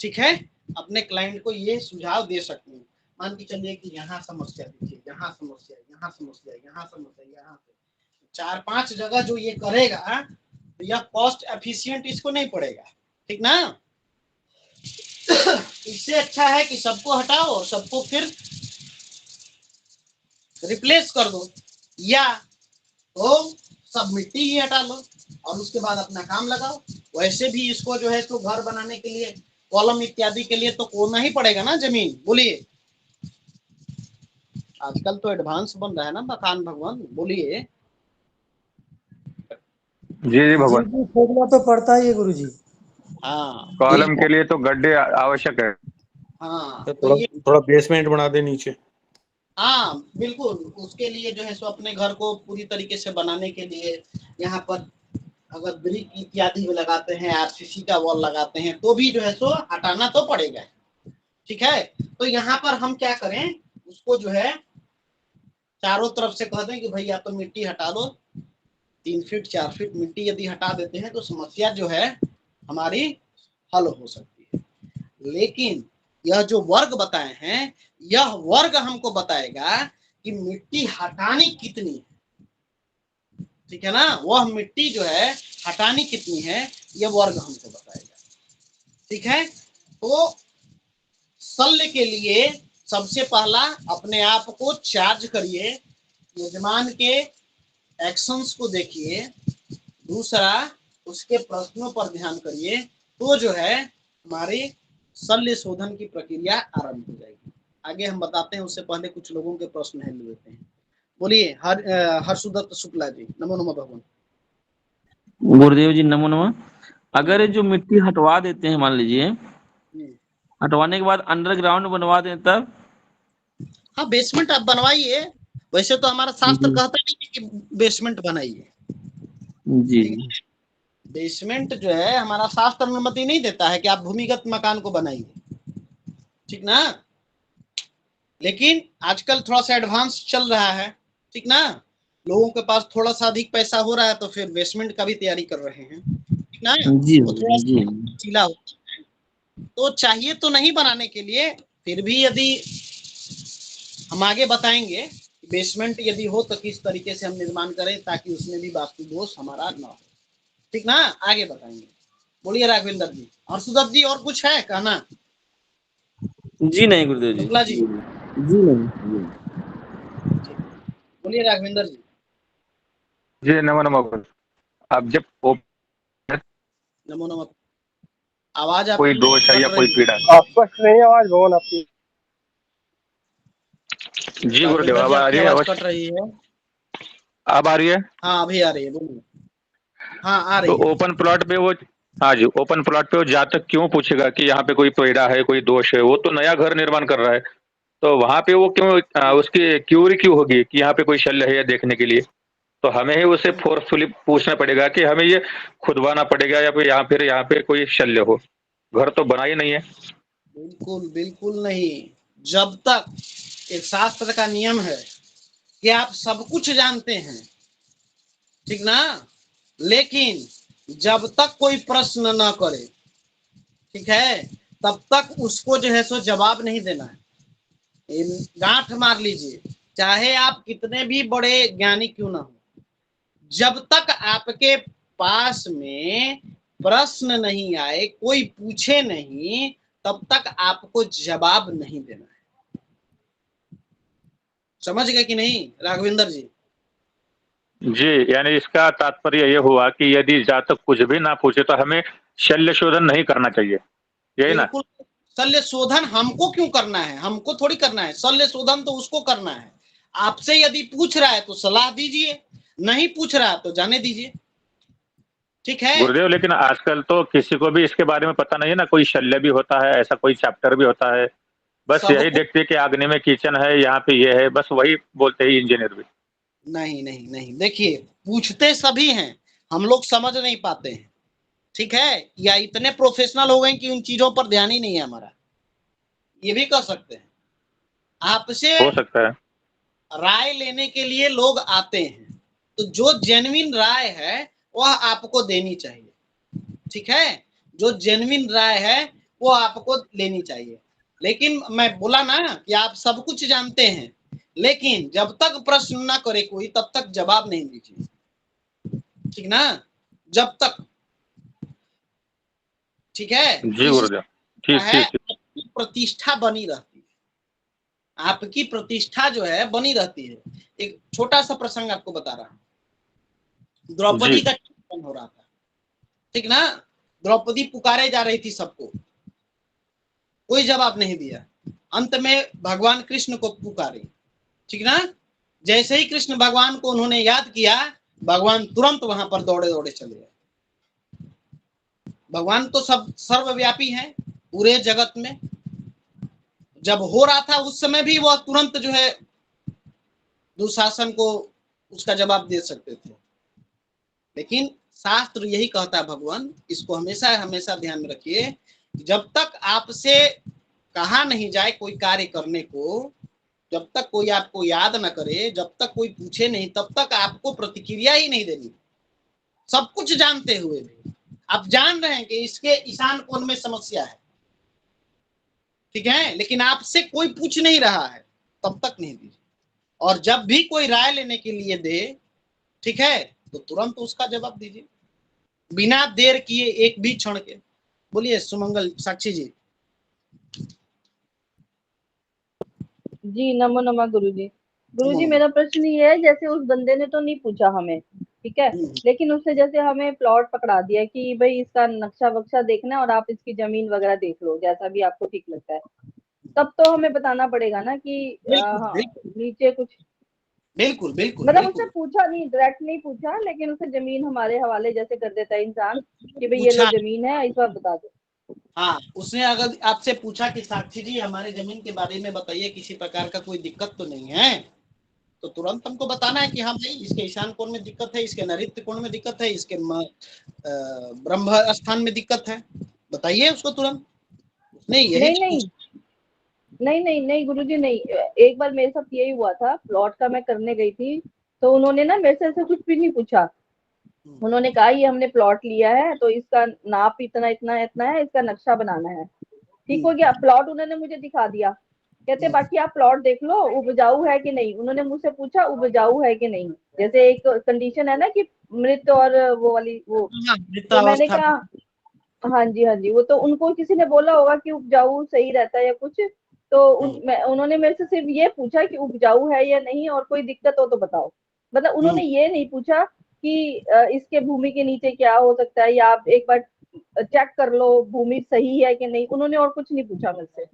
ठीक है। अपने क्लाइंट को ये सुझाव दे सकते हैं। मान के चलिए कि यहाँ समस्या देखिए, यहाँ समस्या, यहाँ समस्या, यहाँ समस्या, यहाँ से 4-5 जगह जो ये करेगा तो यह कॉस्ट एफिशिएंट इसको नहीं पड़ेगा, ठीक ना। इससे अच्छा है कि सबको हटाओ और सबको फिर रिप्लेस कर दो, या तो सब मिट्टी ही हटा लो और उसके बाद अपना काम लगाओ। वैसे भी इसको जो है तो घर बनाने के लिए, कॉलम इत्यादि के लिए तो कोना ही पड़ेगा ना जमीन, बोलिए। आजकल तो एडवांस बन रहा है ना मकान भगवान, बोलिए। जी जी जी भगवान। जी, खोदना तो पड़ता ही है गुरुजी। हाँ कॉलम के लिए तो गड्ढे आवश्यक है। हाँ, तो तो थोड़ा ये, थोड़ा बेसमेंट बना दे नीचे। हाँ बिल्कुल, उसके लिए जो है सो अपने घर को पूरी तरीके से बनाने के लिए यहाँ पर अगर ब्रिक इत्यादि में लगाते हैं, आरसीसी का वॉल लगाते हैं, तो भी जो है सो हटाना तो पड़ेगा, ठीक है। तो यहाँ पर हम क्या करें, उसको जो है चारों तरफ से कह दें कि भाई या तो मिट्टी हटा दो, 3 फीट 4 फीट मिट्टी यदि हटा देते हैं तो समस्या जो है हमारी हल हो सकती है। लेकिन यह जो वर्ग बताए हैं, यह वर्ग हमको बताएगा कि मिट्टी हटानी कितनी है, ठीक है ना। वह मिट्टी जो है हटानी कितनी है, यह वर्ग हमको बताएगा, ठीक है। तो शल्य के लिए सबसे पहला अपने आप को चार्ज करिए, यजमान के एक्शंस को देखिए, दूसरा उसके प्रश्नों पर ध्यान करिए, तो जो है हमारी शल्य शोधन की प्रक्रिया आरंभ हो जाएगी। आगे हम बताते हैं, उससे पहले कुछ लोगों के प्रश्न है लेते हैं। बोलिए हर्षुदत्त शुक्ला जी, नमो नमः भगवान। गुरुदेव जी नमो नमः। अगर जो मिट्टी हटवा देते हैं, मान लीजिए हटवाने के बाद अंडरग्राउंड बनवा दें तब? हाँ, बेसमेंट आप बनवाइए, वैसे तो हमारा शास्त्र कहता नहीं कि बेसमेंट बनाइए, जी बेसमेंट जो है हमारा शास्त्र अनुमति नहीं देता है कि आप भूमिगत मकान को बनाइए, ठीक ना। लेकिन आजकल थोड़ा सा एडवांस चल रहा है, ठीक ना। लोगों के पास थोड़ा सा अधिक पैसा हो रहा है तो फिर बेसमेंट का भी तैयारी कर रहे हैं, ठीक ना। जी वो थोड़ा जी सा चीला होता है, तो चाहिए तो नहीं बनाने के लिए, फिर भी यदि हम आगे बताएंगे बेसमेंट यदि हो तो किस तरीके से हम निर्माण करें ताकि उसमें भी वास्तु दोष हमारा ना हो, ठीक ना। आगे बताएंगे। बोलिए राघवेंद्र जी। और सुदत्त जी, और कुछ है कहना? जी नहीं गुरुदेव जी। शुक्ला जी, जी नहीं। बोलिए राघवेंद्र जी। जी नमो नमः भगवान। अब जब नमो नमः। आवाज कोई आपकी दोष है कट या कोई रही है। पीड़ा है। स्पष्ट नहीं है आवाज भगवान आपकी। जी गुरुदेव, राघवेंद्र अब जी, आ आपकी रही है आवाज आवाज? कट रही है। अब आ रही है? हाँ अभी आ रही है, बोलिए। हाँ आ तो रही है। ओपन प्लॉट पे वो, हाँ जी, ओपन प्लॉट पे वो जातक क्यों पूछेगा कि यहाँ पे कोई पीड़ा है, कोई दोष है? वो तो नया घर निर्माण कर रहा है, तो वहां पे वो क्यों उसकी क्यूरी क्यों होगी कि यहाँ पे कोई शल्य है या देखने के लिए? तो हमें ही उसे फोर्सफुली पूछना पड़ेगा कि हमें ये खुदवाना पड़ेगा या फिर यहाँ पे कोई शल्य हो। घर तो बना ही नहीं है। बिल्कुल बिल्कुल नहीं। जब तक एक शास्त्र का नियम है कि आप सब कुछ जानते हैं, ठीक ना, लेकिन जब तक कोई प्रश्न न करे, ठीक है, तब तक उसको जो है सो जवाब नहीं देना है। गांठ मार लीजिए, चाहे आप कितने भी बड़े ज्ञानी क्यों ना हो, जब तक आपके पास में प्रश्न नहीं आए, कोई पूछे नहीं, तब तक आपको जवाब नहीं देना है। समझ गए कि नहीं राघवेंद्र जी? जी, यानी इसका तात्पर्य ये हुआ कि यदि जातक कुछ भी ना पूछे तो हमें शल्य शोधन नहीं करना चाहिए, यही ना? बिल्कुल। शल्य शोधन हमको क्यों करना है, हमको थोड़ी करना है, शल्य शोधन तो उसको करना है। आपसे यदि पूछ रहा है तो सलाह दीजिए, नहीं पूछ रहा तो जाने दीजिए, ठीक है। गुरुदेव, लेकिन आजकल तो किसी को भी इसके बारे में पता नहीं है ना, कोई शल्य भी होता है, ऐसा कोई चैप्टर भी होता है, बस यही सबको देखते कि अग्नि में किचन है, यहाँ पे ये है, बस वही बोलते ही इंजीनियर भी। नहीं नहीं नहीं, देखिए पूछते सभी हैं, हम लोग समझ नहीं पाते हैं, ठीक है, या इतने प्रोफेशनल हो गए कि उन चीजों पर ध्यान ही नहीं है हमारा, ये भी कर सकते हैं। आपसे हो सकता है। राय लेने के लिए लोग आते हैं, तो जो जेन्युइन राय है वह आपको देनी चाहिए, ठीक है, जो जेन्युइन राय है वो आपको लेनी चाहिए। लेकिन मैं बोला ना कि आप सब कुछ जानते हैं, लेकिन जब तक प्रश्न ना करे कोई तब तक जवाब नहीं दीजिए, ठीक ना, जब तक, ठीक है। जी गुरुदेव, ठीक है ठीक। आपकी प्रतिष्ठा बनी रहती है, आपकी प्रतिष्ठा जो है बनी रहती है। एक छोटा सा प्रसंग आपको बता रहा हूँ, द्रौपदी का चिंतन हो रहा था, ठीक ना, द्रौपदी पुकारे जा रही थी सबको, कोई जवाब नहीं दिया, अंत में भगवान कृष्ण को पुकारे, ठीक ना, जैसे ही कृष्ण भगवान को उन्होंने याद किया, भगवान तुरंत वहां पर दौड़े दौड़े चले गए। भगवान तो सब सर्वव्यापी हैं पूरे जगत में, जब हो रहा था उस समय भी वह तुरंत जो है दुशासन को उसका जवाब दे सकते थे। लेकिन शास्त्र यही कहता है, भगवान इसको हमेशा हमेशा ध्यान में रखिए, जब तक आपसे कहा नहीं जाए कोई कार्य करने को, जब तक कोई आपको याद ना करे, जब तक कोई पूछे नहीं, तब तक आपको प्रतिक्रिया ही नहीं देनी। सब कुछ जानते हुए भी आप जान रहे हैं कि इसके ईशान कोण में समस्या है, ठीक है, लेकिन आपसे कोई पूछ नहीं रहा है, तब तक नहीं दीजिए। और जब भी कोई राय लेने के लिए दे, ठीक है, तो तुरंत उसका जवाब दीजिए, बिना देर किए एक भी क्षण के। बोलिए सुमंगल साक्षी जी। जी नमो नमः गुरुजी। गुरुजी मेरा प्रश्न ये है, जैसे उस बंदे ने तो नहीं पूछा हमें, ठीक है, लेकिन उसने जैसे हमें प्लॉट पकड़ा दिया कि भाई इसका नक्शा वक्शा देखना है और आप इसकी जमीन वगैरह देख लो जैसा भी आपको ठीक लगता है, तब तो हमें बताना पड़ेगा ना कि हाँ, नीचे कुछ, बिल्कुल बिल्कुल मतलब बिल्कुल। उसने पूछा नहीं, डायरेक्ट नहीं पूछा, लेकिन उसे जमीन हमारे हवाले जैसे कर देता है इंसान कि भाई ये लो जमीन है, इस बार बता दो। हाँ, उसने अगर आपसे पूछा कि साक्षी जी हमारे जमीन के बारे में बताइए, किसी प्रकार का कोई दिक्कत तो नहीं है, तो तुरंत हमको बताना है कि हाँ भाई इसके ईशान कोण में दिक्कत है, इसके नैऋत्य कोण में दिक्कत है, इसके ब्रह्म स्थान में दिक्कत है, बताइए उसको तुरंत। नहीं यही नहीं गुरुजी नहीं, एक बार मेरे साथ यही हुआ था, प्लॉट का मैं करने गई थी, तो उन्होंने ना मेरे से ऐसे कुछ भी नहीं पूछा, उन्होंने कहा ये हमने प्लॉट लिया है तो इसका नाप इतना इतना इतना है, इसका नक्शा बनाना है, ठीक हो गया, प्लॉट उन्होंने मुझे दिखा दिया, कहते बाकी आप प्लॉट देख लो उपजाऊ है कि नहीं, उन्होंने मुझसे पूछा उपजाऊ है कि नहीं, जैसे एक कंडीशन है ना कि मृत और वो वाली वो, तो मैंने कहा हाँ जी, वो तो उनको किसी ने बोला होगा कि उपजाऊ सही रहता है या कुछ, तो उन्होंने मेरे से सिर्फ ये पूछा कि उपजाऊ है या नहीं और कोई दिक्कत हो तो बताओ, मतलब उन्होंने ये नहीं पूछा कि इसके भूमि के नीचे क्या हो सकता है या आप एक बार चेक कर लो भूमि सही है कि नहीं, उन्होंने और कुछ नहीं पूछा मुझसे,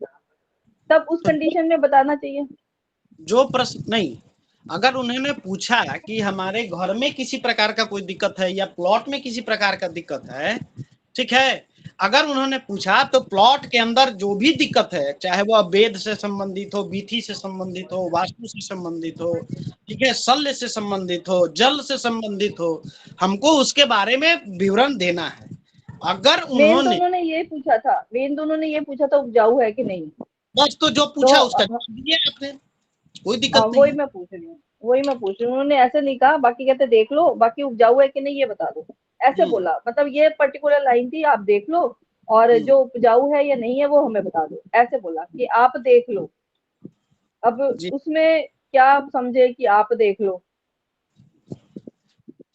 तब उस कंडीशन में बताना चाहिए। जो प्रश्न नहीं, अगर उन्होंने पूछा कि हमारे घर में किसी प्रकार का कोई दिक्कत है या प्लॉट में किसी प्रकार का दिक्कत है, ठीक है, अगर उन्होंने पूछा तो प्लॉट के अंदर जो भी दिक्कत है, चाहे वह वेद से संबंधित हो, विधि से संबंधित हो, वास्तु से संबंधित हो, ठीक है, शल्य से संबंधित हो, जल से संबंधित हो, हमको उसके बारे में विवरण देना है। अगर उन्होंने ये पूछा था, उन्होंने ये पूछा था उपजाऊ है कि नहीं, बस तो जो पूछा उसका दिया आपने, कोई दिक्कत नहीं। वही मैं पूछ रही हूँ, उन्होंने ऐसे नहीं कहा, बाकी कहते देख लो, बाकी उपजाऊ है कि नहीं ये बता दो, ऐसे बोला, मतलब ये पर्टिकुलर लाइन थी, आप देख लो और जो उपजाऊ है या नहीं है वो हमें बता दो, ऐसे बोला कि आप देख लो। अब उसमें क्या आप समझे कि आप देख लो,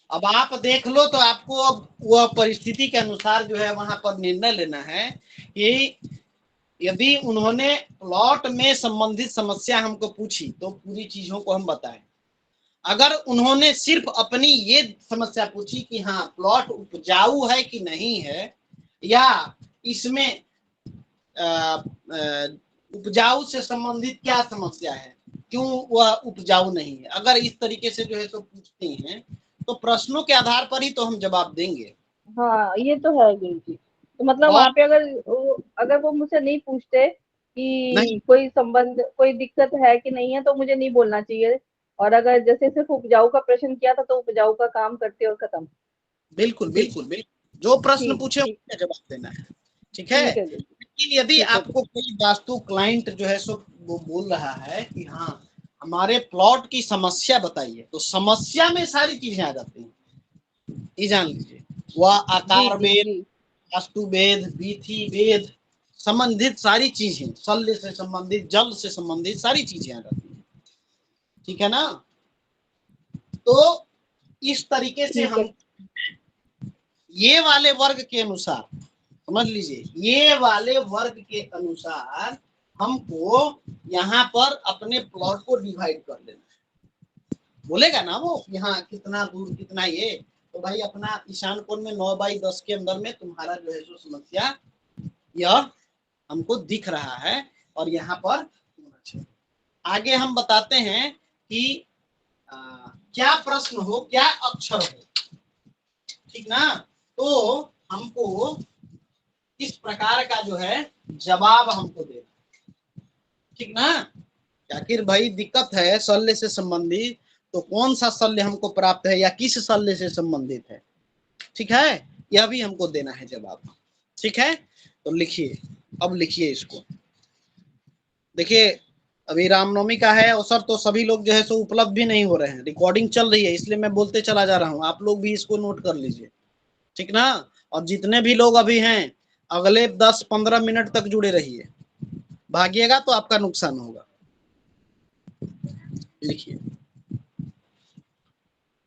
अब आप देख लो तो आपको अब वह परिस्थिति के अनुसार जो है वहां पर निर्णय लेना है कि यदि उन्होंने प्लॉट में संबंधित समस्या हमको पूछी तो पूरी चीजों को हम बताएं, अगर उन्होंने सिर्फ अपनी ये समस्या पूछी कि हाँ प्लॉट उपजाऊ है कि नहीं है, या इसमें उपजाऊ से संबंधित क्या समस्या है, क्यों वह उपजाऊ नहीं है, अगर इस तरीके से जो है तो पूछते हैं तो प्रश्नों के आधार पर ही तो हम जवाब देंगे। हाँ ये तो है गुरुजी। तो मतलब और वहाँ पे अगर वो मुझसे नहीं पूछते कि नहीं, कोई संबंध कोई दिक्कत है कि नहीं है तो मुझे नहीं बोलना चाहिए, और अगर जैसे सिर्फ उपजाऊ का प्रश्न किया था तो उपजाऊ का काम करते और खत्म। बिल्कुल बिल्कुल बिल्कुल, जो प्रश्न ठीक पूछे ठीक उसका जवाब देना है। ठीक है। ठीक है गुरुजी। लेकिन यदि ठीक है आपको कोई वास्तु क्लाइंट जो है सो वो बोल रहा है कि हाँ हमारे प्लॉट की समस्या बताइए, तो समस्या में सारी चीजें आ जाती हैं, ये जान लीजिए। वह आकार जी भेद, जी वास्तु भेद, बीथी भेद संबंधित सारी चीजें, शल्य से संबंधित, जल से संबंधित सारी चीजें आ जाती हैं। ठीक है ना। तो इस तरीके से ठीक है। हम ये वाले वर्ग के अनुसार, समझ लीजिए, ये वाले वर्ग के अनुसार हमको यहाँ पर अपने प्लॉट को डिवाइड कर देना है। बोलेगा ना वो यहाँ कितना दूर कितना ये, तो भाई अपना ईशान कोण में 9/10 के अंदर में तुम्हारा जो है सो समस्या यह हमको दिख रहा है, और यहाँ पर आगे हम बताते हैं कि क्या प्रश्न हो, क्या अक्षर हो। ठीक ना। तो हमको इस प्रकार का जो है जवाब हमको देना। ठीक ना। आखिर भाई दिक्कत है शल्य से संबंधित, तो कौन सा शल्य हमको प्राप्त है या किस शल्य से संबंधित है। ठीक है, यह भी हमको देना है जवाब। ठीक है, तो लिखिए, अब लिखिए इसको। देखिए अभी रामनवमी का है अवसर, तो सभी लोग जो है सो उपलब्ध भी नहीं हो रहे हैं, रिकॉर्डिंग चल रही है इसलिए मैं बोलते चला जा रहा हूँ, आप लोग भी इसको नोट कर लीजिए। ठीक ना। और जितने भी लोग अभी हैं अगले 10-15 मिनट तक जुड़े रहिए, भागिएगा तो आपका नुकसान होगा। लिखिए,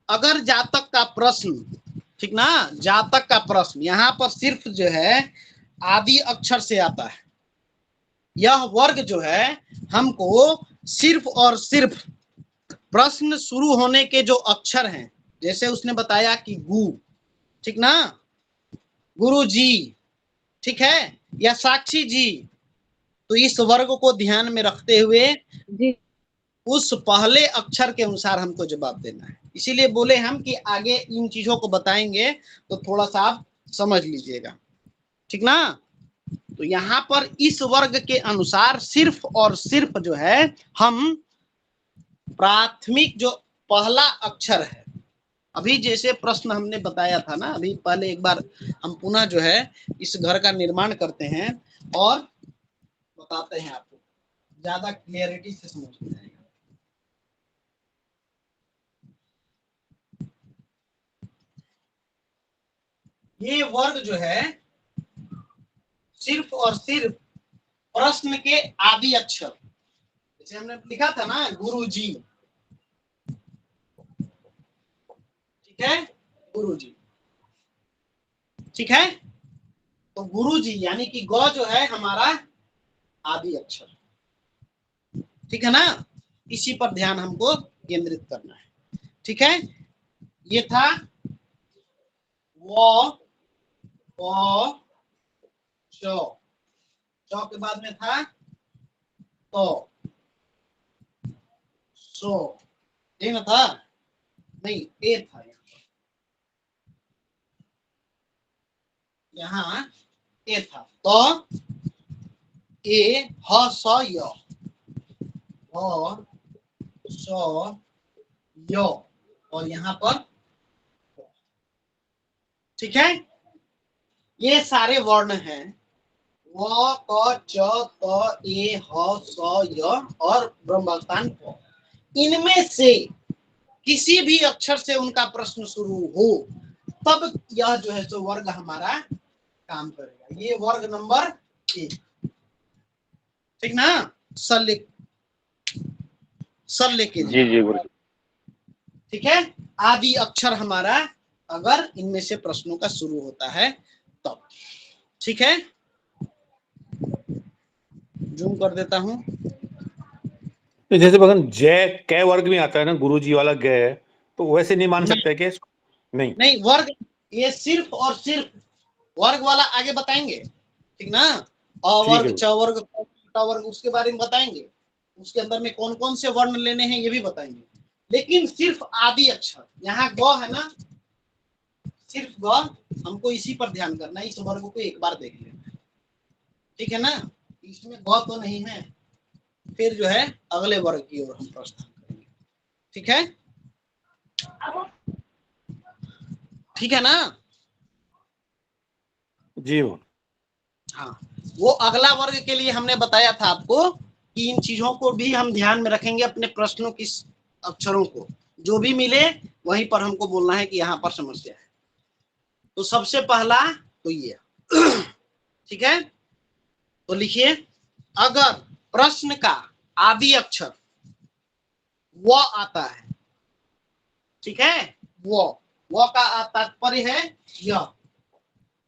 अगर जातक का प्रश्न, ठीक ना, जातक का प्रश्न यहाँ पर सिर्फ जो है आदि अक्षर से आता है, यह वर्ग जो है हमको सिर्फ और सिर्फ प्रश्न शुरू होने के जो अक्षर हैं, जैसे उसने बताया कि गु, ठीक ना, गुरु जी, ठीक है, या साक्षी जी, तो इस वर्ग को ध्यान में रखते हुए जी उस पहले अक्षर के अनुसार हमको जवाब देना है। इसीलिए बोले हम कि आगे इन चीजों को बताएंगे तो थोड़ा सा आप समझ लीजिएगा। ठीक ना। तो यहाँ पर इस वर्ग के अनुसार सिर्फ और सिर्फ जो है हम प्राथमिक जो पहला अक्षर है, अभी जैसे प्रश्न हमने बताया था ना, अभी पहले एक बार हम पुनः जो है इस घर का निर्माण करते हैं और बताते हैं आपको, ज्यादा क्लियरिटी से समझ में आएगा। ये वर्ग जो है सिर्फ और सिर्फ प्रश्न के आदि अक्षर, जैसे हमने लिखा था ना गुरु जी, ठीक है, गुरु जी, ठीक है, तो गुरु जी यानी कि गौ जो है हमारा आदि अक्षर। ठीक है ना, इसी पर ध्यान हमको केंद्रित करना है। ठीक है, ये था वो चौ, चौ के बाद में था तो, सो, ये ना था, नहीं ए था, यहाँ ए था, तो ए ह स य, ह स य, और यहाँ पर, ठीक है, ये सारे वर्ण हैं, व क च त ए ह स य और ब्रह्मस्थान क। इनमें से किसी भी अक्षर से उनका प्रश्न शुरू हो तब यह जो है सो वर्ग हमारा काम करेगा। ये वर्ग नंबर 1, ठीक ना, शल्य के जी जी गुरु। ठीक है, आदि अक्षर हमारा अगर इनमें से प्रश्नों का शुरू होता है तब। ठीक है, जूम कर देता हूं। तो जैसे भगवान जय कै वर्ग में आता है ना, गुरुजी वाला गय, तो वैसे नहीं मान सकते कि नहीं? नहीं, वर्ग ये सिर्फ और सिर्फ वर्ग वाला आगे बताएंगे, ठीक ना। अवर्ग, चवर्ग, वर्ग उसके बारे में बताएंगे, उसके अंदर में कौन कौन से वर्ण लेने हैं ये भी बताएंगे। लेकिन सिर्फ आदि अक्षर, यहाँ ग है ना, सिर्फ ग, हमको इसी पर ध्यान करना है। इस वर्ग को एक बार देख लेना, ठीक है ना। इसमें ग तो नहीं है, फिर जो है अगले वर्ग की ओर हम प्रस्थान करेंगे, ठीक है, ठीक है ना जी। हाँ, वो अगला वर्ग के लिए हमने बताया था आपको कि इन चीजों को भी हम ध्यान में रखेंगे, अपने प्रश्नों की अक्षरों को जो भी मिले वहीं पर हमको बोलना है कि यहाँ पर समस्या है। तो सबसे पहला तो ये ठीक है, तो लिखिए, अगर प्रश्न का आदि अक्षर व आता है, ठीक है, वो का तात्पर्य है यह,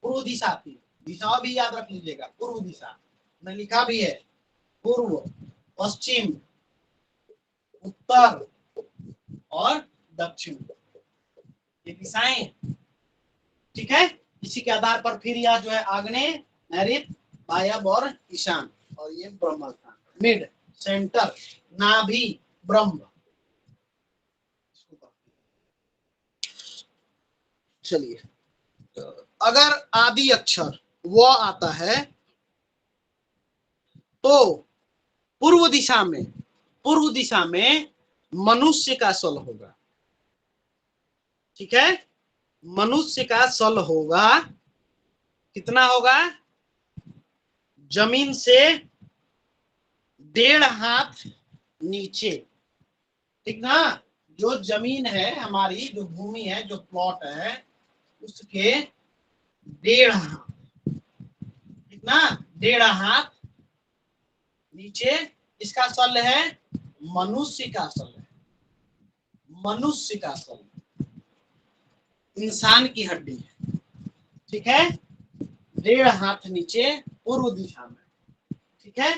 पूर्व दिशा थी, दिशा भी याद रख लीजिएगा, पूर्व दिशा में लिखा भी है, पूर्व, पश्चिम, उत्तर और दक्षिण, ये दिशाएं, ठीक है। इसी के आधार पर फिर यह जो है आग्नेय, नैऋत्य, वायव्य और ईशान, और ये ब्रह्म स्थान, मिड, सेंटर, नाभि, ब्रह्म। चलिए, अगर आदि अक्षर वो आता है तो पूर्व दिशा में मनुष्य का सल होगा, ठीक है, मनुष्य का सल होगा, कितना होगा, जमीन से 1.5 हाथ नीचे, ठीक ना। जो जमीन है हमारी, जो भूमि है, जो प्लॉट है, उसके 1.5 हाथ, कितना, 1.5 हाथ नीचे इसका सल है, मनुष्य का सल है, मनुष्य का सल, इंसान की हड्डी है, ठीक है, 1.5 हाथ नीचे पूर्व दिशा में, ठीक है।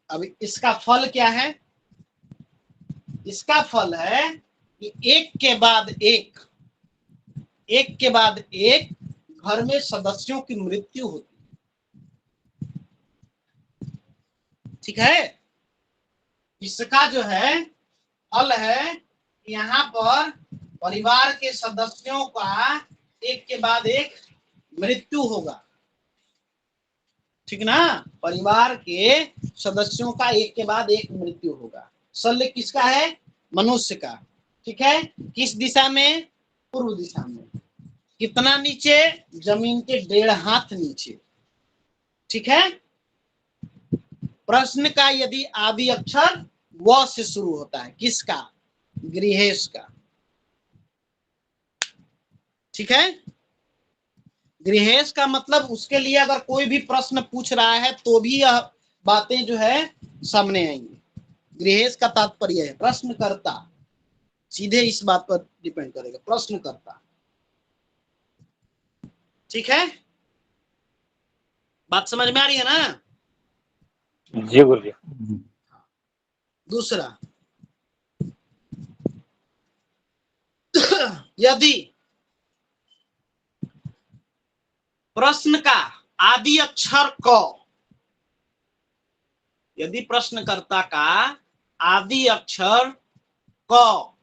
अब इसका फल क्या है, इसका फल है कि एक के बाद एक घर में सदस्यों की मृत्यु होती है, ठीक है। इसका जो है फल है, यहाँ पर परिवार के सदस्यों का एक के बाद एक मृत्यु होगा, ठीक ना, परिवार के सदस्यों का एक के बाद एक मृत्यु होगा। शल्य किसका है, मनुष्य का, ठीक है। किस दिशा में, पूर्व दिशा में, कितना नीचे, जमीन के 1.5 हाथ नीचे, ठीक है। प्रश्न का यदि आदि अक्षर व से शुरू होता है, किसका, गृहेश का, ठीक है। गृहेश का मतलब उसके लिए अगर कोई भी प्रश्न पूछ रहा है तो भी यह बातें जो है सामने आएंगी। गृहेश का तात्पर्य है प्रश्नकर्ता, सीधे इस बात पर डिपेंड करेगा, प्रश्नकर्ता, ठीक है। बात समझ में आ रही है ना? जी गुरुजी। दूसरा, यदि प्रश्न का आदि अक्षर क, यदि प्रश्नकर्ता का आदि अक्षर क,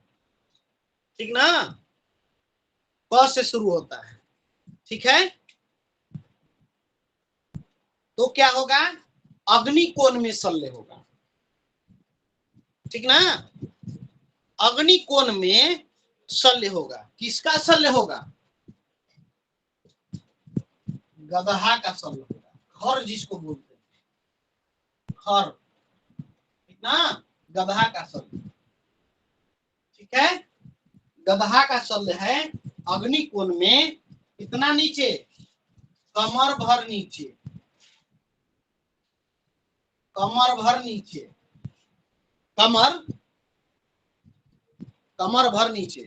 ठीक ना, क से शुरू होता है, ठीक है, तो क्या होगा, अग्नि कोण में शल्य होगा, ठीक ना, अग्नि कोण में शल्य होगा। किसका शल्य होगा, गदहा का शल्य होगा, खर जिसको बोलते हैं, खर, ठीक ना, गदहा का शल्य, ठीक है। गदहा का शल्य है अग्नि कोण में, कितना नीचे, कमर भर नीचे, कमर भर नीचे, कमर भर नीचे।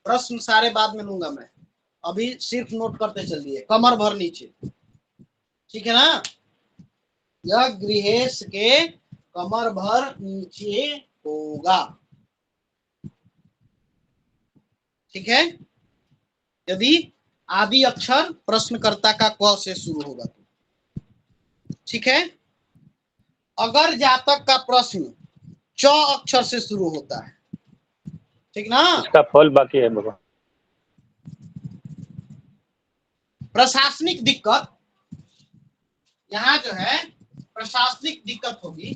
प्रश्न सारे बाद में लूंगा मैं, अभी सिर्फ नोट करते चलिए, कमर भर नीचे, ठीक है ना। यह गृहेश के कमर भर नीचे होगा। ठीक है, यदि आदि अक्षर प्रश्नकर्ता का क से शुरू होगा तो। ठीक है, अगर जातक का प्रश्न च अक्षर से शुरू होता है, ठीक ना, इसका फल बाकी है बाबा। प्रशासनिक दिक्कत, यहाँ जो है प्रशासनिक दिक्कत होगी,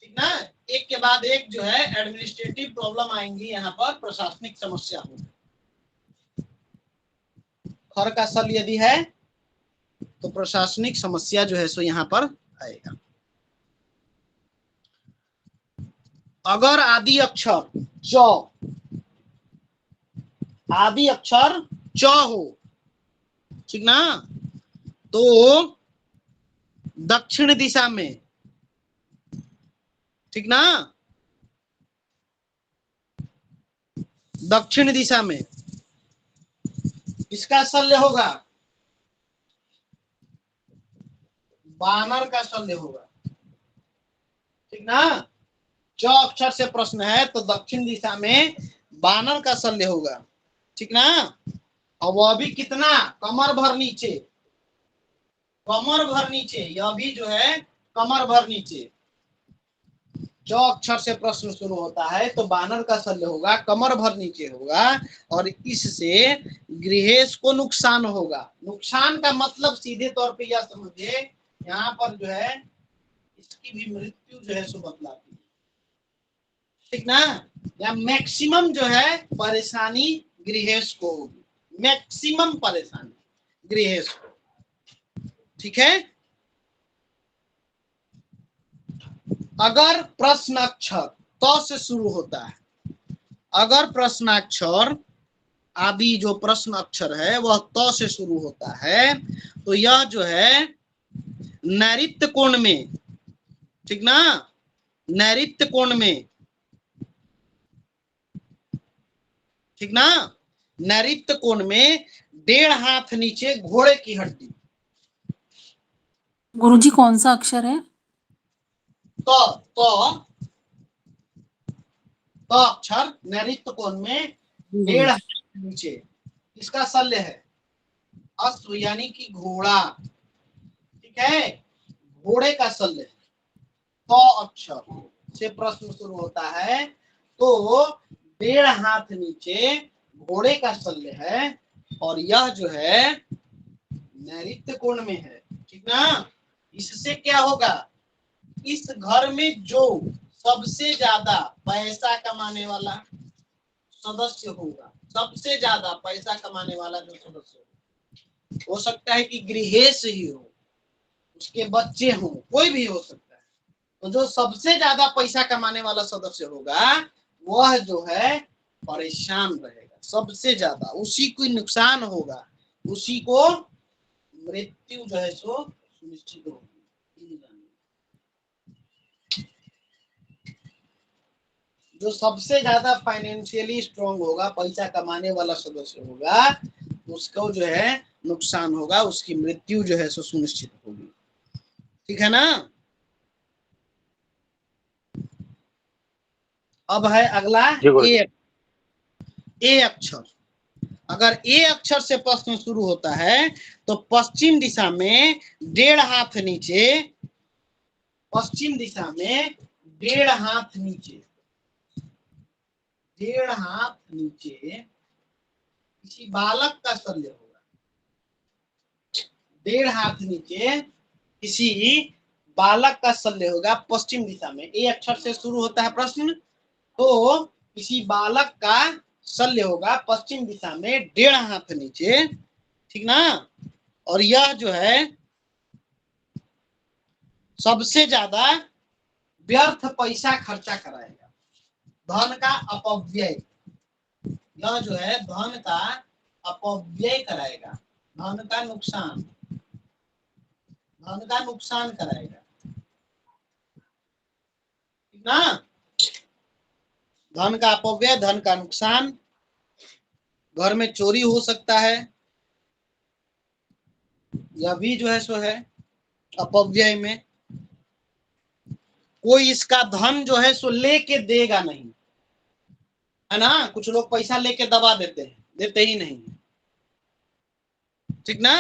ठीक ना, एक के बाद एक जो है एडमिनिस्ट्रेटिव प्रॉब्लम आएंगी, यहाँ पर प्रशासनिक समस्या होगी। खर का सल यदि है तो प्रशासनिक समस्या जो है सो यहाँ पर आएगा। अगर आदि अक्षर च, आदि अक्षर च हो, ठीक ना, तो दक्षिण दिशा में, ठीक ना, दक्षिण दिशा में किसका शल्य होगा? बानर का शल्य होगा। ठीक ना, च अक्षर से प्रश्न है तो दक्षिण दिशा में बानर का शल्य होगा। ठीक ना, और वह भी कितना? कमर भर नीचे, कमर भर नीचे, यह भी जो है कमर भर नीचे। च अक्षर से प्रश्न शुरू होता है तो बानर का शल्य होगा, कमर भर नीचे होगा, और इससे गृहेश को नुकसान होगा। नुकसान का मतलब सीधे तौर पे यह समझिए, यहाँ पर जो है इसकी भी मृत्यु जो है सो बतलाती है। ठीक ना, या मैक्सिमम जो है परेशानी गृहेश को होगी, मैक्सिमम परेशानी गृहेश को। ठीक है, अगर प्रश्न अक्षर त से शुरू होता है, अगर प्रश्नाक्षर आदि जो प्रश्न अक्षर है वह त से शुरू होता है, तो यह जो है नैऋत्य कोण में, ठीक ना, नैऋत्य कोण में, ठीक ना, नैऋत्य कोण में 1.5 हाथ नीचे घोड़े की हड्डी। गुरुजी कौन सा अक्षर है? तो अक्षर नैऋत्य कोण में 1.5 हाथ नीचे, इसका शल्य है अश्व यानी कि घोड़ा। ठीक है, घोड़े का शल्य तो अक्षर से प्रश्न शुरू होता है तो 1.5 हाथ नीचे घोड़े का शल्य है, और यह जो है नैऋत्य कोण में है। ठीक ना, इससे क्या होगा? इस घर में जो सबसे ज्यादा पैसा कमाने वाला सदस्य होगा, सबसे ज्यादा पैसा कमाने वाला जो सदस्य हो सकता है कि गृहेश ही हो, उसके बच्चे हो, कोई भी हो सकता है, तो जो सबसे ज्यादा पैसा कमाने वाला सदस्य होगा वह जो है परेशान रहेगा, सबसे ज्यादा उसी को नुकसान होगा, उसी को मृत्यु जो है सो सुनिश्चित होगी। जो सबसे ज्यादा फाइनेंशियली स्ट्रांग होगा, पैसा कमाने वाला सदस्य होगा, उसको जो है नुकसान होगा, उसकी मृत्यु जो है सो सुनिश्चित होगी। ठीक है ना, अब है अगला ए अक्षर। अगर ए अक्षर से प्रश्न शुरू होता है तो पश्चिम दिशा में 1.5 हाथ नीचे, पश्चिम दिशा में 1.5 हाथ नीचे, 1.5 हाथ नीचे किसी बालक का शल्य होगा। 1.5 हाथ नीचे किसी बालक का शल्य होगा पश्चिम दिशा में। ए अक्षर से शुरू होता है प्रश्न तो किसी बालक का शल्य होगा पश्चिम दिशा में 1.5 हाथ नीचे। ठीक ना, और यह जो है सबसे ज्यादा व्यर्थ पैसा खर्चा कराएगा, धन का अपव्यय, यह जो है धन का अपव्यय कराएगा, धन का नुकसान, धन का नुकसान कराएगा। ठीक ना, धन का अपव्यय, धन का नुकसान, घर में चोरी हो सकता है, यह भी जो है सो है अपव्यय में। कोई इसका धन जो है सो लेके देगा नहीं, है ना। कुछ लोग पैसा लेके दबा देते हैं, देते ही नहीं, ठीक ना।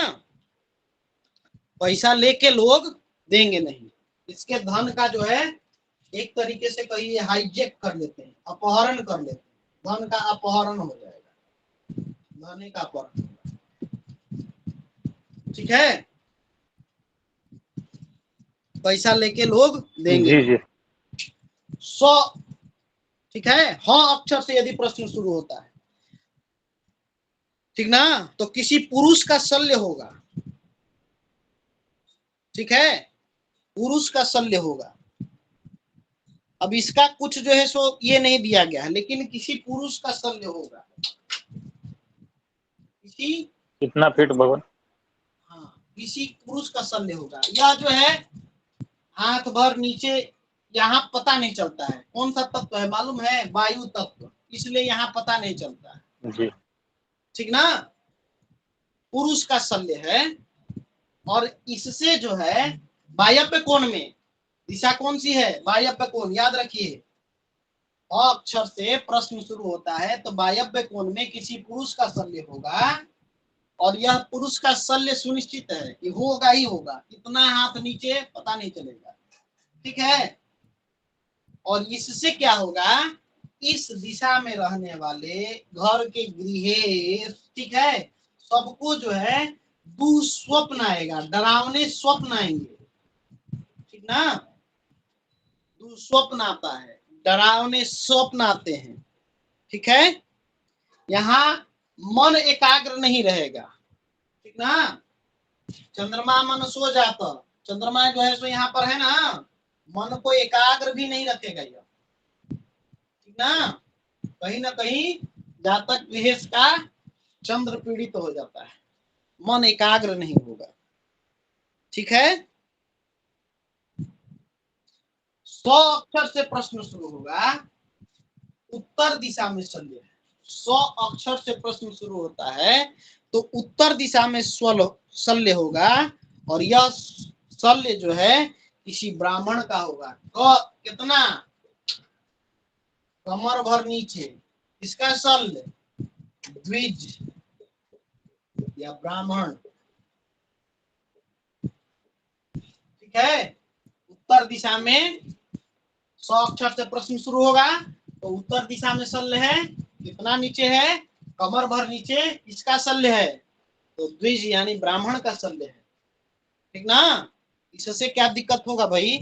पैसा लेके लोग देंगे नहीं, इसके धन का जो है एक तरीके से कहिए हाईजेक कर लेते हैं, अपहरण कर लेते हैं, धन का अपहरण हो जाएगा, धन का अपहरण, ठीक है। पैसा लेके लोग देंगे। जी। 100, ठीक है। हाँ अक्षर से यदि प्रश्न शुरू होता है, ठीक ना, तो किसी पुरुष का शल्य होगा, ठीक है, पुरुष का शल्य होगा। अब इसका कुछ जो है सो ये नहीं दिया गया है, लेकिन किसी पुरुष का शल्य होगा, किसी, कितना फीट भगवान? हाँ, किसी पुरुष का शल्य होगा। यह जो है हाथ भर नीचे, यहाँ पता नहीं चलता है कौन सा तत्व है, मालूम है, वायु तत्व, इसलिए यहाँ पता नहीं चलता है जी, ठीक ना। पुरुष का शल्य है, और इससे जो है वायव्य कोण में दिशा कौन सी है, वायव्य कोण, याद रखिए। अक्षर से प्रश्न शुरू होता है तो वायव्य कोण में किसी पुरुष का शल्य होगा, और यह पुरुष का शल्य सुनिश्चित है कि होगा ही होगा, कितना हाथ नीचे पता नहीं चलेगा, ठीक है। और इससे क्या होगा, इस दिशा में रहने वाले घर के गृह, ठीक है, सबको जो है दुस्वप्न आएगा, डरावने स्वप्न आएंगे, ठीक ना। दुस्वप्न आता है, डरावने स्वप्न आते हैं, ठीक है। यहाँ मन एकाग्र नहीं रहेगा, ठीक ना। चंद्रमा मन सो जाता, चंद्रमा जो है सो यहाँ पर है ना, मन को एकाग्र भी नहीं रखेगा यह, ठीक ना। कहीं ना कहीं जातक विशेष का चंद्र पीड़ित हो जाता है, मन एकाग्र नहीं होगा, ठीक है। 100 अक्षर से प्रश्न शुरू होगा, उत्तर दिशा में शल्य है। 100 अक्षर से प्रश्न शुरू होता है तो उत्तर दिशा में शल्य होगा, और यह शल्य जो है किसी ब्राह्मण का होगा। कितना, कमर भर नीचे, इसका शल्य द्विज या ब्राह्मण, ठीक है। उत्तर दिशा में 100 अक्षर से प्रश्न शुरू होगा तो उत्तर दिशा में शल्य है, कितना नीचे है, कमर भर नीचे, इसका शल्य है तो द्विज यानी ब्राह्मण का शल्य है, ठीक ना। इससे क्या दिक्कत होगा भाई,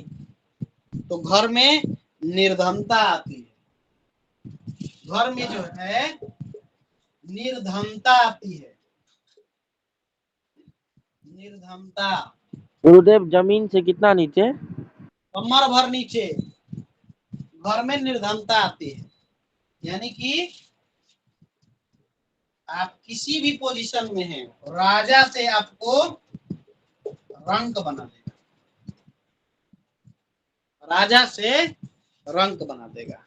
तो घर में निर्धनता आती है, घर में जो है निर्धनता आती है, निर्धनता। गुरुदेव जमीन से कितना नीचे? कमर भर नीचे, घर में निर्धनता आती है, यानी कि आप किसी भी पोजीशन में हैं, राजा से आपको रंक बना देगा, राजा से रंक बना देगा,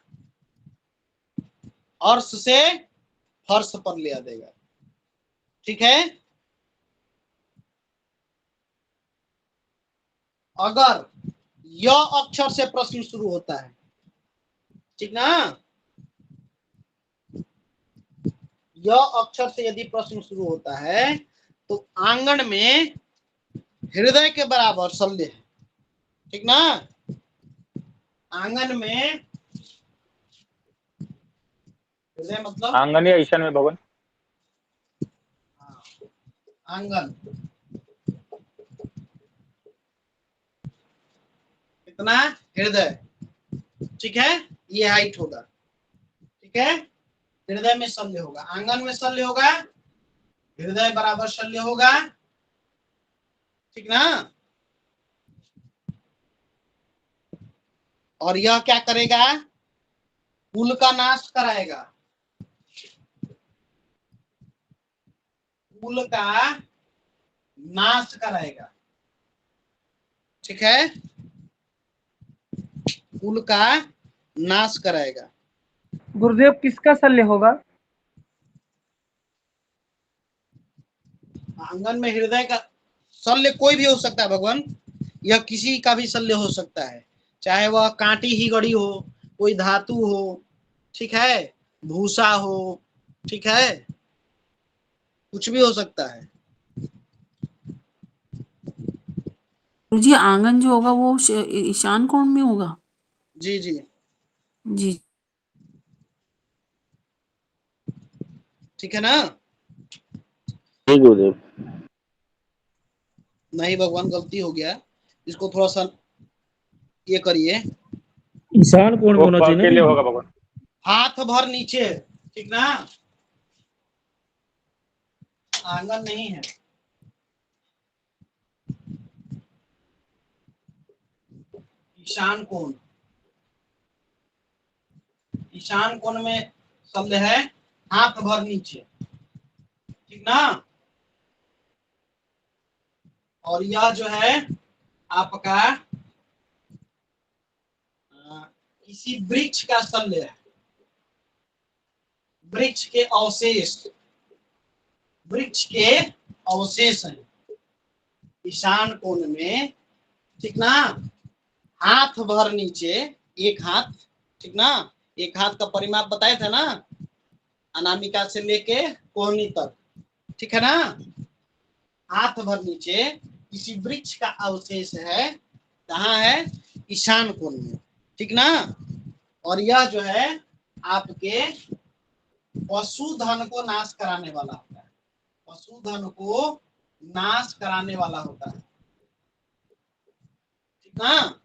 अर्श से फर्श पर ले आ देगा, ठीक है। अगर य अक्षर से प्रश्न शुरू होता है, ठीक ना, य अक्षर से यदि प्रश्न शुरू होता है तो आंगन में हृदय के बराबर शल्य है, ठीक ना। आंगन में हृदय मतलब आंगन या ईशान में भवन? आंगन, कितना, हृदय, ठीक है, ये हाइट होगा, ठीक है। हृदय में शल्य होगा, आंगन में शल्य होगा, हृदय बराबर शल्य होगा, ठीक ना। और यह क्या करेगा, कुल का नाश कराएगा, कुल का नाश कराएगा, ठीक है, कुल का नाश कराएगा। गुरुदेव किसका शल्य होगा? आंगन में हृदय का शल्य कोई भी हो सकता है भगवान, यह किसी का भी शल्य हो सकता है, चाहे वह कांटी ही गड़ी हो, कोई धातु हो, ठीक है, भूसा हो, ठीक है, कुछ भी हो सकता है। गुरुजी आंगन जो होगा वो ईशान कोण में होगा? जी जी जी ठीक है ना? जी गुरुदेव। नहीं भगवान, गलती हो गया, इसको थोड़ा सा ये करिए, ईशान कोण में वो होना चाहिए के लिए ना? होगा भगवान। हाथ भर नीचे, ठीक ना? आंगन नहीं है, ईशान कोण। ईशान कोण में शब्द है हाथ भर नीचे, ठीक ना? और यह जो है आपका किसी वृक्ष का शल्य है, वृक्ष के अवशेष, वृक्ष के अवशेष हैं ईशान कोण में, ठीक ना? हाथ भर नीचे, एक हाथ, ठीक ना? एक हाथ का परिमाप बताए थे ना, अनामिका से लेके कोहनी तक, ठीक है ना? हाथ भर नीचे किसी वृक्ष का अवशेष है, कहाँ है? ईशान कोण में, ठीक ना? और यह जो है आपके पशुधन को नाश कराने वाला होता है, पशुधन को नाश कराने वाला होता है, ठीक ना?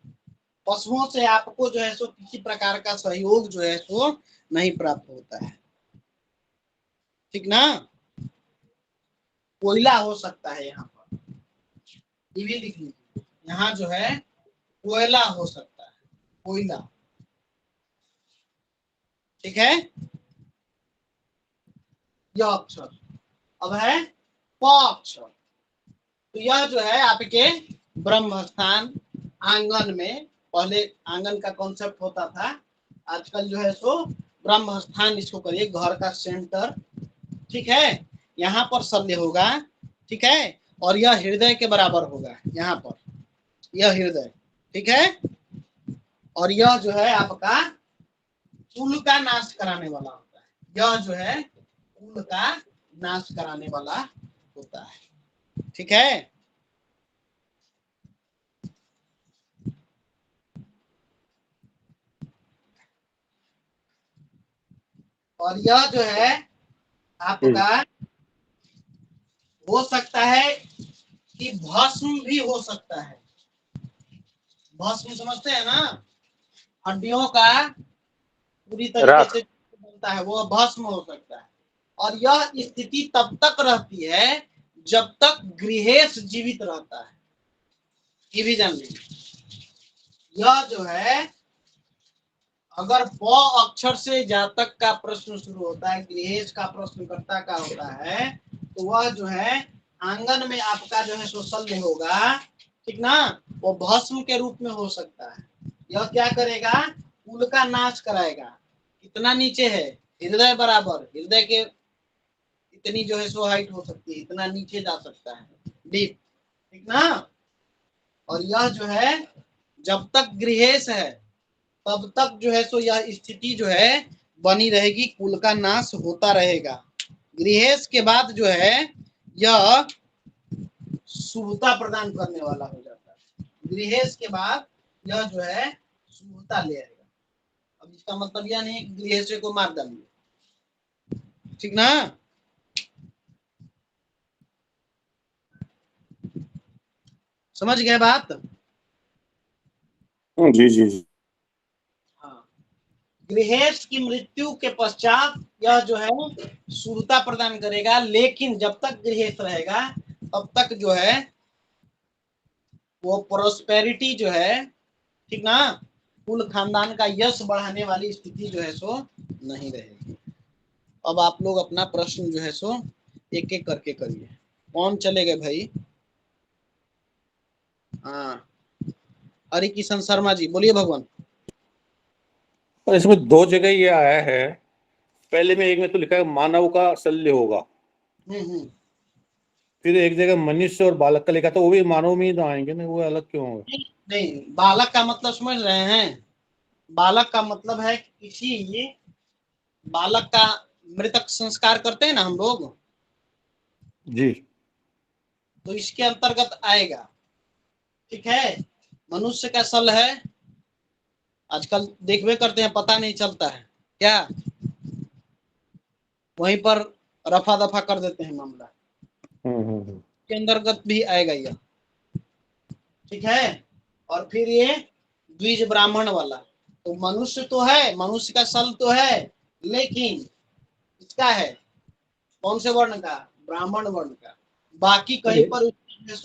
पशुओं से आपको जो है सो किसी प्रकार का सहयोग जो है सो नहीं प्राप्त होता है, ठीक ना? कोयला हो सकता है यहाँ पर, ये भी लिख लीजिए, यहाँ जो है कोयला हो सकता है, कोयला, ठीक है? यह अक्षर अब है प अक्षर। तो यह जो है आपके ब्रह्म स्थान आंगन में, पहले आंगन का कॉन्सेप्ट होता था, आजकल जो है सो ब्रह्म स्थान इसको करिए, घर का सेंटर, ठीक है? यहाँ पर शल्य होगा, ठीक है? और यह हृदय के बराबर होगा, यहाँ पर यह हृदय, ठीक है? और यह जो है आपका कुल का नाश कराने वाला होता है, यह जो है कुल का नाश कराने वाला होता है, ठीक है? और यह जो है आपका हो सकता है कि भस्म भी हो सकता है, भस्म समझते हैं ना, हड्डियों का पूरी तरीके से बनता है, वो भस्म हो सकता है। और यह स्थिति तब तक रहती है जब तक गृहेश जीवित रहता है, ये भी जान लीजिए। यह जो है अगर प अक्षर से जातक का प्रश्न शुरू होता है, गृहेश का प्रश्नकर्ता का होता है, तो वह जो है आंगन में आपका जो है शल्य होगा, ठीक ना? वो भस्म के रूप में हो सकता है। यह क्या करेगा? कुल का नाश कराएगा। कितना नीचे है? हृदय बराबर, हृदय के इतनी जो है सो हाइट हो सकती है, इतना नीचे जा सकता है, डीप, ठीक ना? और यह जो है जब तक गृहेश है तब तक जो है सो यह स्थिति जो है बनी रहेगी, कुल का नाश होता रहेगा। गृहेश के बाद जो है यह शुभता प्रदान करने वाला हो जाता है, गृहेश के बाद यह जो है शुभता ले आएगा। अब इसका मतलब यह नहीं गृहेश को मार डालेंगे, ठीक ना? समझ गए बात? जी जी जी। हाँ, गृहेश की मृत्यु के पश्चात यह जो है शुभता प्रदान करेगा, लेकिन जब तक गृहेश रहेगा तब तक जो है वो प्रोस्पेरिटी जो है, ठीक ना, कुल खानदान का यश बढ़ाने वाली स्थिति जो है सो नहीं रहेगी। अब आप लोग अपना प्रश्न जो है सो एक एक करके करिए। कौन चले गए भाई? हाँ, हरि किशन शर्मा जी बोलिए भगवान। और इसमें दो जगह ये आया है, पहले में एक में तो लिखा है मानव का शल्य होगा, फिर एक जगह मनुष्य और बालक का लिखा था, वो भी मानव में ही तो आएंगे ना, वो अलग क्यों होगा? नहीं, बालक का मतलब समझ रहे हैं? बालक का मतलब है कि किसी बालक का मृतक संस्कार करते हैं ना हम लोग, जी तो इसके अंतर्गत आएगा। ठीक है, मनुष्य का सल है, आजकल देखबे करते हैं, पता नहीं चलता है क्या, वहीं पर रफा दफा कर देते हैं मामला, के अंतर्गत भी आएगा यह। ठीक है, और फिर ये द्विज ब्राह्मण वाला, तो मनुष्य तो है, मनुष्य का सल तो है, लेकिन इसका है कौन से वर्ण का? ब्राह्मण वर्ण का। बाकी कहीं पर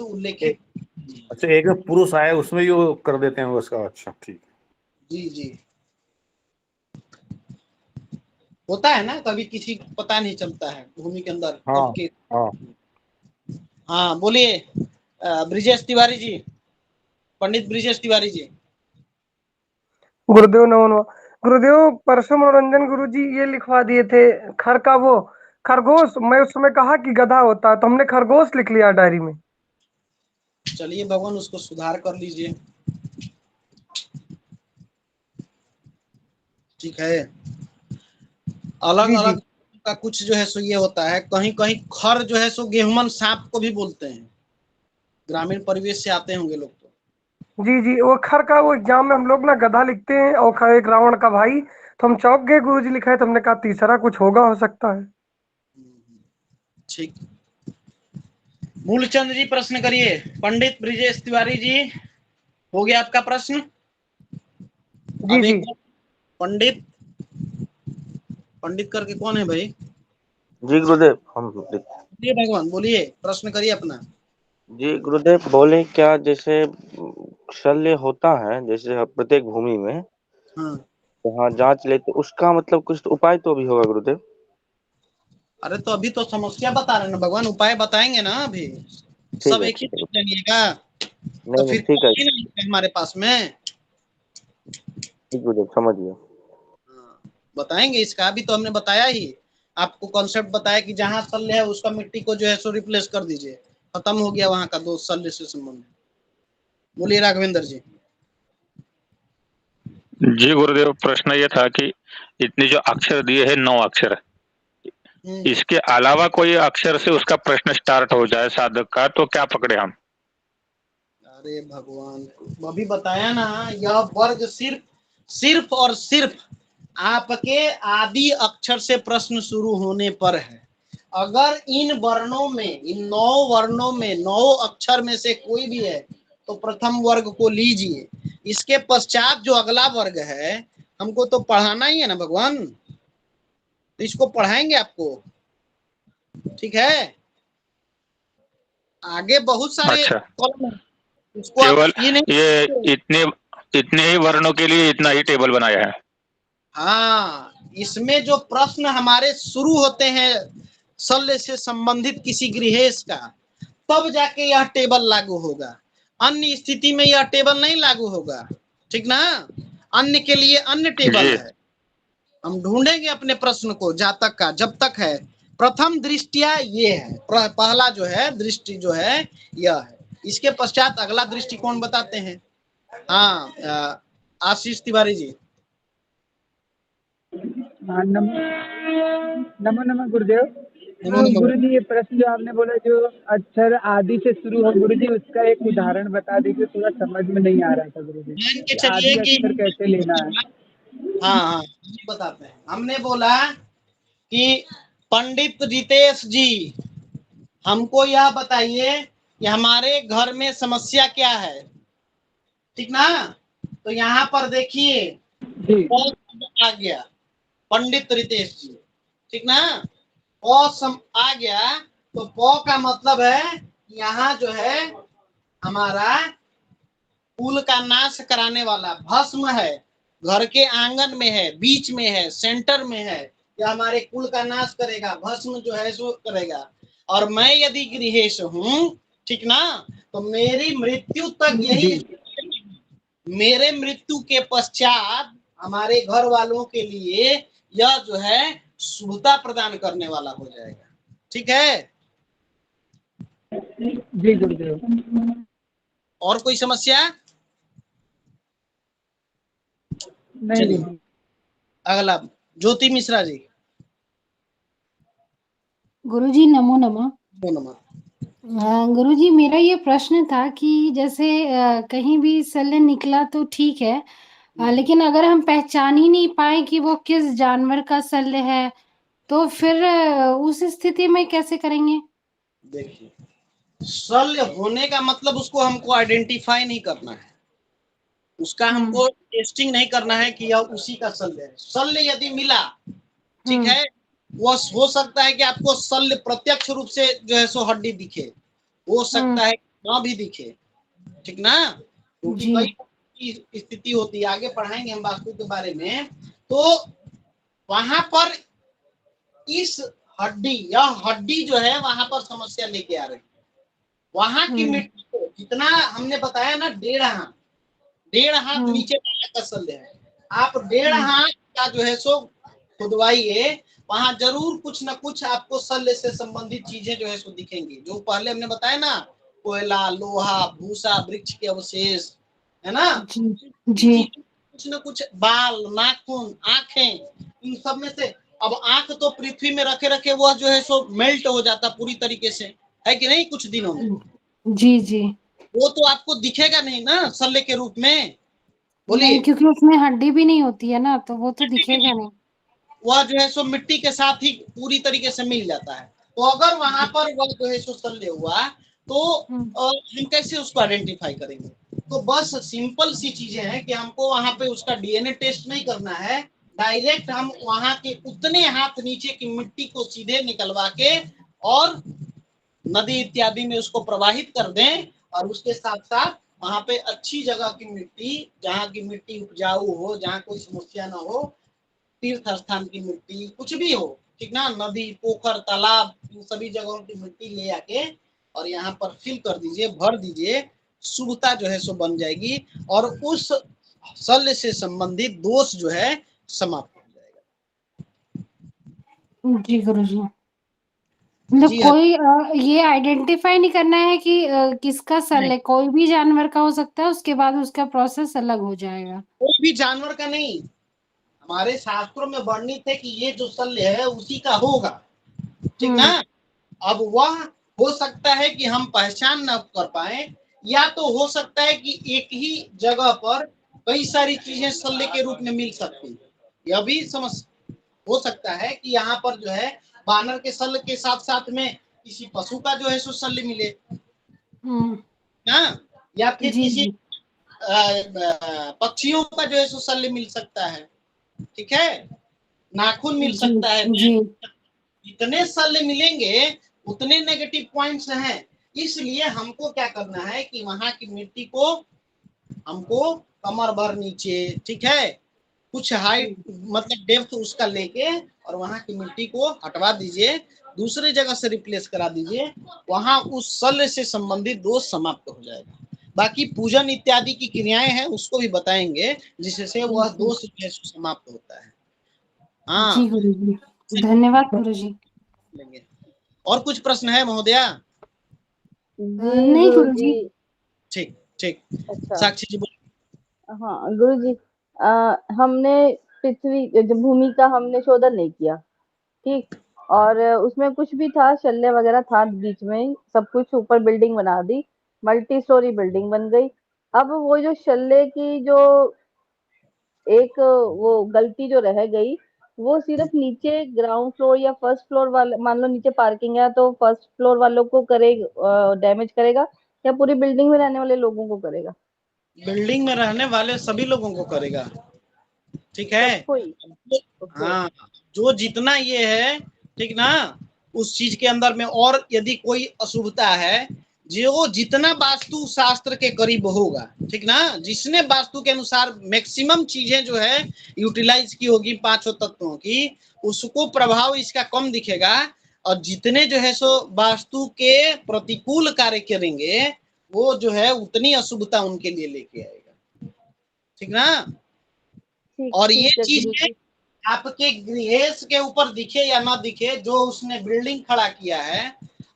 उल्लेखित। अच्छा, एक पुरुष आया उसमें भी वो कर देते हैं उसका। अच्छा ठीक है। जी जी, होता है ना, कभी किसी को पता नहीं चलता है भूमि के अंदर हाँ कब के। हाँ। हाँ बोलिए ब्रिजेश तिवारी जी, पंडित ब्रिजेश तिवारी जी। गुरुदेव नमो नमः। गुरुदेव परसों मनोरंजन गुरुजी ये लिखवा दिए थे खर का वो खरगोश, मैं उस समय कहा कि गधा होता है, तो हमने खरगोश लिख लिया डायरी में। चलिए भगवान उसको सुधार कर लीजिए। ठीक है, अलग जी जी अलग का कुछ जो है सो ये होता है, कहीं कहीं खर जो है सो गेहूमन सांप को भी बोलते हैं, ग्रामीण परिवेश से आते होंगे लोग तो। जी जी, वो खर का वो एग्जाम में हम लोग ना गधा लिखते हैं और एक रावण का भाई, तो हम चौंक गए, गुरुजी लिखा है, तो हमने कहा तीसरा कुछ होगा, हो सकता है। ठीक, मूलचंद जी प्रश्न करिए। पंडित ब्रिजेश तिवारी जी, हो गया आपका प्रश्न? जी अब जी एक पंडित, पंडित करके कौन है भाई? जी गुरुदेव, हम ये भगवान बोलिए, प्रश्न करिए अपना। जी गुरुदेव बोले, क्या जैसे शल्य होता है जैसे प्रत्येक भूमि में, हाँ, जहाँ जांच ले, तो उसका मतलब कुछ तो उपाय तो भी होगा गुरुदेव? अरे तो अभी तो समस्या बता रहे हैं ना भगवान, उपाय बताएंगे ना अभी। ठीक सब है एक ही ठीक है। चीज जानिएगा तो नहीं नहीं फिर ठीक है, कोई नहीं है हमारे पास में। ठीक गुरुदेव, समझ गया। हाँ, बताएंगे इसका, अभी तो हमने बताया ही आपको, कॉन्सेप्ट बताया कि जहां शल्य है उसका मिट्टी को जो है सो रिप्लेस कर दीजिए, खत्म हो गया वहां का दोष शल्य से संबंध। बोलिए राघवेंद्र जी। जी गुरुदेव, प्रश्न ये था कि इतने जो अक्षर दिए हैं 9 अक्षर, इसके अलावा कोई अक्षर से उसका प्रश्न स्टार्ट हो जाए साधक का, तो क्या पकड़े हम? अरे भगवान, अभी बताया ना, यह वर्ग सिर्फ सिर्फ और सिर्फ आपके आदि अक्षर से प्रश्न शुरू होने पर है। अगर इन वर्णों में, इन 9 वर्णों में 9 अक्षर में से कोई भी है तो प्रथम वर्ग को लीजिए। इसके पश्चात जो अगला वर्ग है, हमको तो पढ़ाना ही है ना भगवान, तो इसको पढ़ाएंगे आपको। ठीक है, आगे बहुत सारे अच्छा, कॉलम है, इसको आप केवल ये ये नहीं। इतने इतने ही वर्णों के लिए इतना ही टेबल बनाया है? हाँ, इसमें जो प्रश्न हमारे शुरू होते हैं शल्य से संबंधित किसी गृहेश का, तब जाके यह टेबल लागू होगा, अन्य स्थिति में यह टेबल नहीं लागू होगा। ठीक ना, अन्य के लिए अन्य टेबल जी है, हम ढूंढेंगे अपने प्रश्न को जातक का जब तक है। प्रथम दृष्टिया ये है, पहला जो है दृष्टि जो है यह है, इसके पश्चात अगला दृष्टिकोण बताते हैं। हाँ आशीष तिवारी जी। हाँ, नमो नमः गुरुदेव। नमो नमो। गुरु जी, ये प्रश्न जो आपने बोला जो अक्षर आदि से शुरू हो, गुरु जी उसका एक उदाहरण बता दीजिए, थोड़ा समझ में नहीं आ रहा था गुरु जी, मान के कि चलिए आदि कि अक्षर कैसे लेना है। हाँ हाँ बताते हैं। हमने बोला कि पंडित रितेश जी, हमको यह बताइए कि हमारे घर में समस्या क्या है। ठीक ना, तो यहाँ पर देखिए जी आ गया पंडित रितेश जी। ठीक ना, प आ गया, तो प का मतलब है यहाँ जो है हमारा कुल का नाश कराने वाला भस्म है, घर के आंगन में है, बीच में है, सेंटर में है, यह हमारे कुल का नाश करेगा, भस्म जो है सो करेगा। और मैं यदि गृहेश हूं, ठीक ना, तो मेरी मृत्यु तक यही, मेरे मृत्यु के पश्चात हमारे घर वालों के लिए यह जो है शुभता प्रदान करने वाला हो जाएगा। ठीक है, जी गुरुदेव। और कोई समस्या? नहीं चलिए गुरुदेव। अगला ज्योति मिश्रा जी। गुरुजी नमो नमः। नमः। गुरुजी मेरा ये प्रश्न था कि जैसे कहीं भी शल्य निकला तो ठीक है, लेकिन अगर हम पहचान ही नहीं पाए कि वो किस जानवर का शल्य है तो फिर उस स्थिति में कैसे करेंगे? देखिए, शल्य होने का मतलब उसको हमको आइडेंटिफाई नहीं करना है, उसका हमको टेस्टिंग नहीं करना है कि यह उसी का शल्य है। शल्य यदि मिला, ठीक है, वो हो सकता है कि आपको शल्य प्रत्यक्ष रूप से जो है सो हड्डी दिखे, हो सकता है ना भी दिखे, ठीक ना, क्योंकि कई स्थिति होती है, आगे पढ़ाएंगे हम वास्तु के बारे में। तो वहां पर इस हड्डी या हड्डी जो है वहां पर समस्या लेके आ रही है। वहां की मिट्टी को जितना हमने बताया ना, 1.5 हाथ नीचे का शल्य है, आप 1.5 हाथ का जो है सो खुदवाइए, वहां जरूर कुछ ना कुछ आपको शल्य से संबंधित चीजें जो है सो दिखेंगी। जो पहले हमने बताया ना, कोयला, लोहा, भूसा, वृक्ष के अवशेष, है ना, जी। कुछ ना कुछ, बाल, नाखून, आंखें, इन सब में से। अब आंख तो पृथ्वी में रखे रखे वह जो है सो मेल्ट हो जाता पूरी तरीके से, है कि नहीं, कुछ दिनों में। जी जी। वो तो आपको दिखेगा नहीं ना शल्य के रूप में, बोलिए। नहीं, क्योंकि उसमें हड्डी भी नहीं होती है ना, तो वो तो दिखेगा नहीं। वह जो है सो मिट्टी के साथ ही पूरी तरीके से मिल जाता है। तो अगर वहां पर वह जो है सो शल्य हुआ तो हम कैसे उसको आइडेंटिफाई करेंगे? तो बस सिंपल सी चीजें हैं कि हमको वहां पे उसका डीएनए टेस्ट नहीं करना है, डायरेक्ट हम वहां के उतने हाथ नीचे की मिट्टी को सीधे निकलवा के और नदी इत्यादि में उसको प्रवाहित कर दें, और उसके साथ साथ वहां पे अच्छी जगह की मिट्टी, जहाँ की मिट्टी उपजाऊ हो, जहाँ कोई समस्या ना हो, तीर्थ स्थान की मिट्टी, कुछ भी हो, ठीक ना, नदी, पोखर, तालाब, इन सभी जगहों की मिट्टी ले आके और यहाँ पर फिल कर दीजिए, भर दीजिए, शुभता जो है सो बन जाएगी और उस शल्य से संबंधित दोष जो है समाप्त हो जाएगा। जी गुरुजी। मतलब कोई ये आइडेंटिफाई नहीं करना है कि किसका शल्य, कोई भी जानवर का हो सकता है, उसके बाद उसका प्रोसेस अलग हो जाएगा। कोई भी जानवर का नहीं, हमारे शास्त्रों में वर्णित है कि ये जो शल्य है उसी का होगा, ठीक ना। अब वह हो सकता है कि हम पहचान न कर पाए, या तो हो सकता है कि एक ही जगह पर कई सारी चीजें शल्य के रूप में मिल सकती, यह भी समझ हो सकता है कि यहाँ पर जो है बानर के शल्य के साथ साथ में किसी पशु का जो है सो शल्य मिले ना, या फिर किसी पक्षियों का जो है सो शल्य मिल सकता है, ठीक है, नाखून मिल सकता है। जितने शल्य मिलेंगे उतने नेगेटिव पॉइंट्स हैं, इसलिए हमको क्या करना है कि वहां की मिट्टी को हमको कमर भर नीचे, ठीक है, कुछ हाइट मतलब डेप्थ उसका लेके और वहां की मिट्टी को हटवा दीजिए, दूसरे जगह से रिप्लेस करा दीजिए, वहां उस शल्य से संबंधित दोष समाप्त हो जाएगा। बाकी पूजन इत्यादि की क्रियाएं हैं उसको भी बताएंगे, जिससे वह दोष समाप्त होता है। हाँ जी गुरुजी, धन्यवाद गुरुजी। और कुछ प्रश्न है महोदया? नहीं गुरुजी। ठीक ठीक। अच्छा। साक्षी जी हाँ गुरुजी, हमने पृथ्वी जो भूमि का हमने शोधन नहीं किया, ठीक, और उसमें कुछ भी था, शल्य वगैरह था बीच में, सब कुछ ऊपर बिल्डिंग बना दी, मल्टी स्टोरी बिल्डिंग बन गई। अब वो जो शल्य की जो एक वो गलती जो रह गई, वो सिर्फ नीचे ग्राउंड फ्लोर या फर्स्ट फ्लोर वाले, मान लो नीचे पार्किंग है तो फर्स्ट फ्लोर वालों को करेगा, डैमेज करेगा, या पूरी बिल्डिंग में रहने वाले लोगों को करेगा? बिल्डिंग में रहने वाले सभी लोगों को करेगा, ठीक है। हाँ, जो जितना ये है, ठीक ना, उस चीज के अंदर में और यदि कोई अशुभता है, जो जितना वास्तु शास्त्र के करीब होगा, ठीक ना, जिसने वास्तु के अनुसार मैक्सिमम चीजें जो है यूटिलाइज की होगी पांचों तत्वों की, उसको प्रभाव इसका कम दिखेगा, और जितने जो है सो वास्तु के प्रतिकूल कार्य करेंगे वो जो है उतनी अशुभता उनके लिए लेके आएगा, ठीक ना। और ये चीज आपके गृहेश के ऊपर दिखे या ना दिखे, जो उसने बिल्डिंग खड़ा किया है,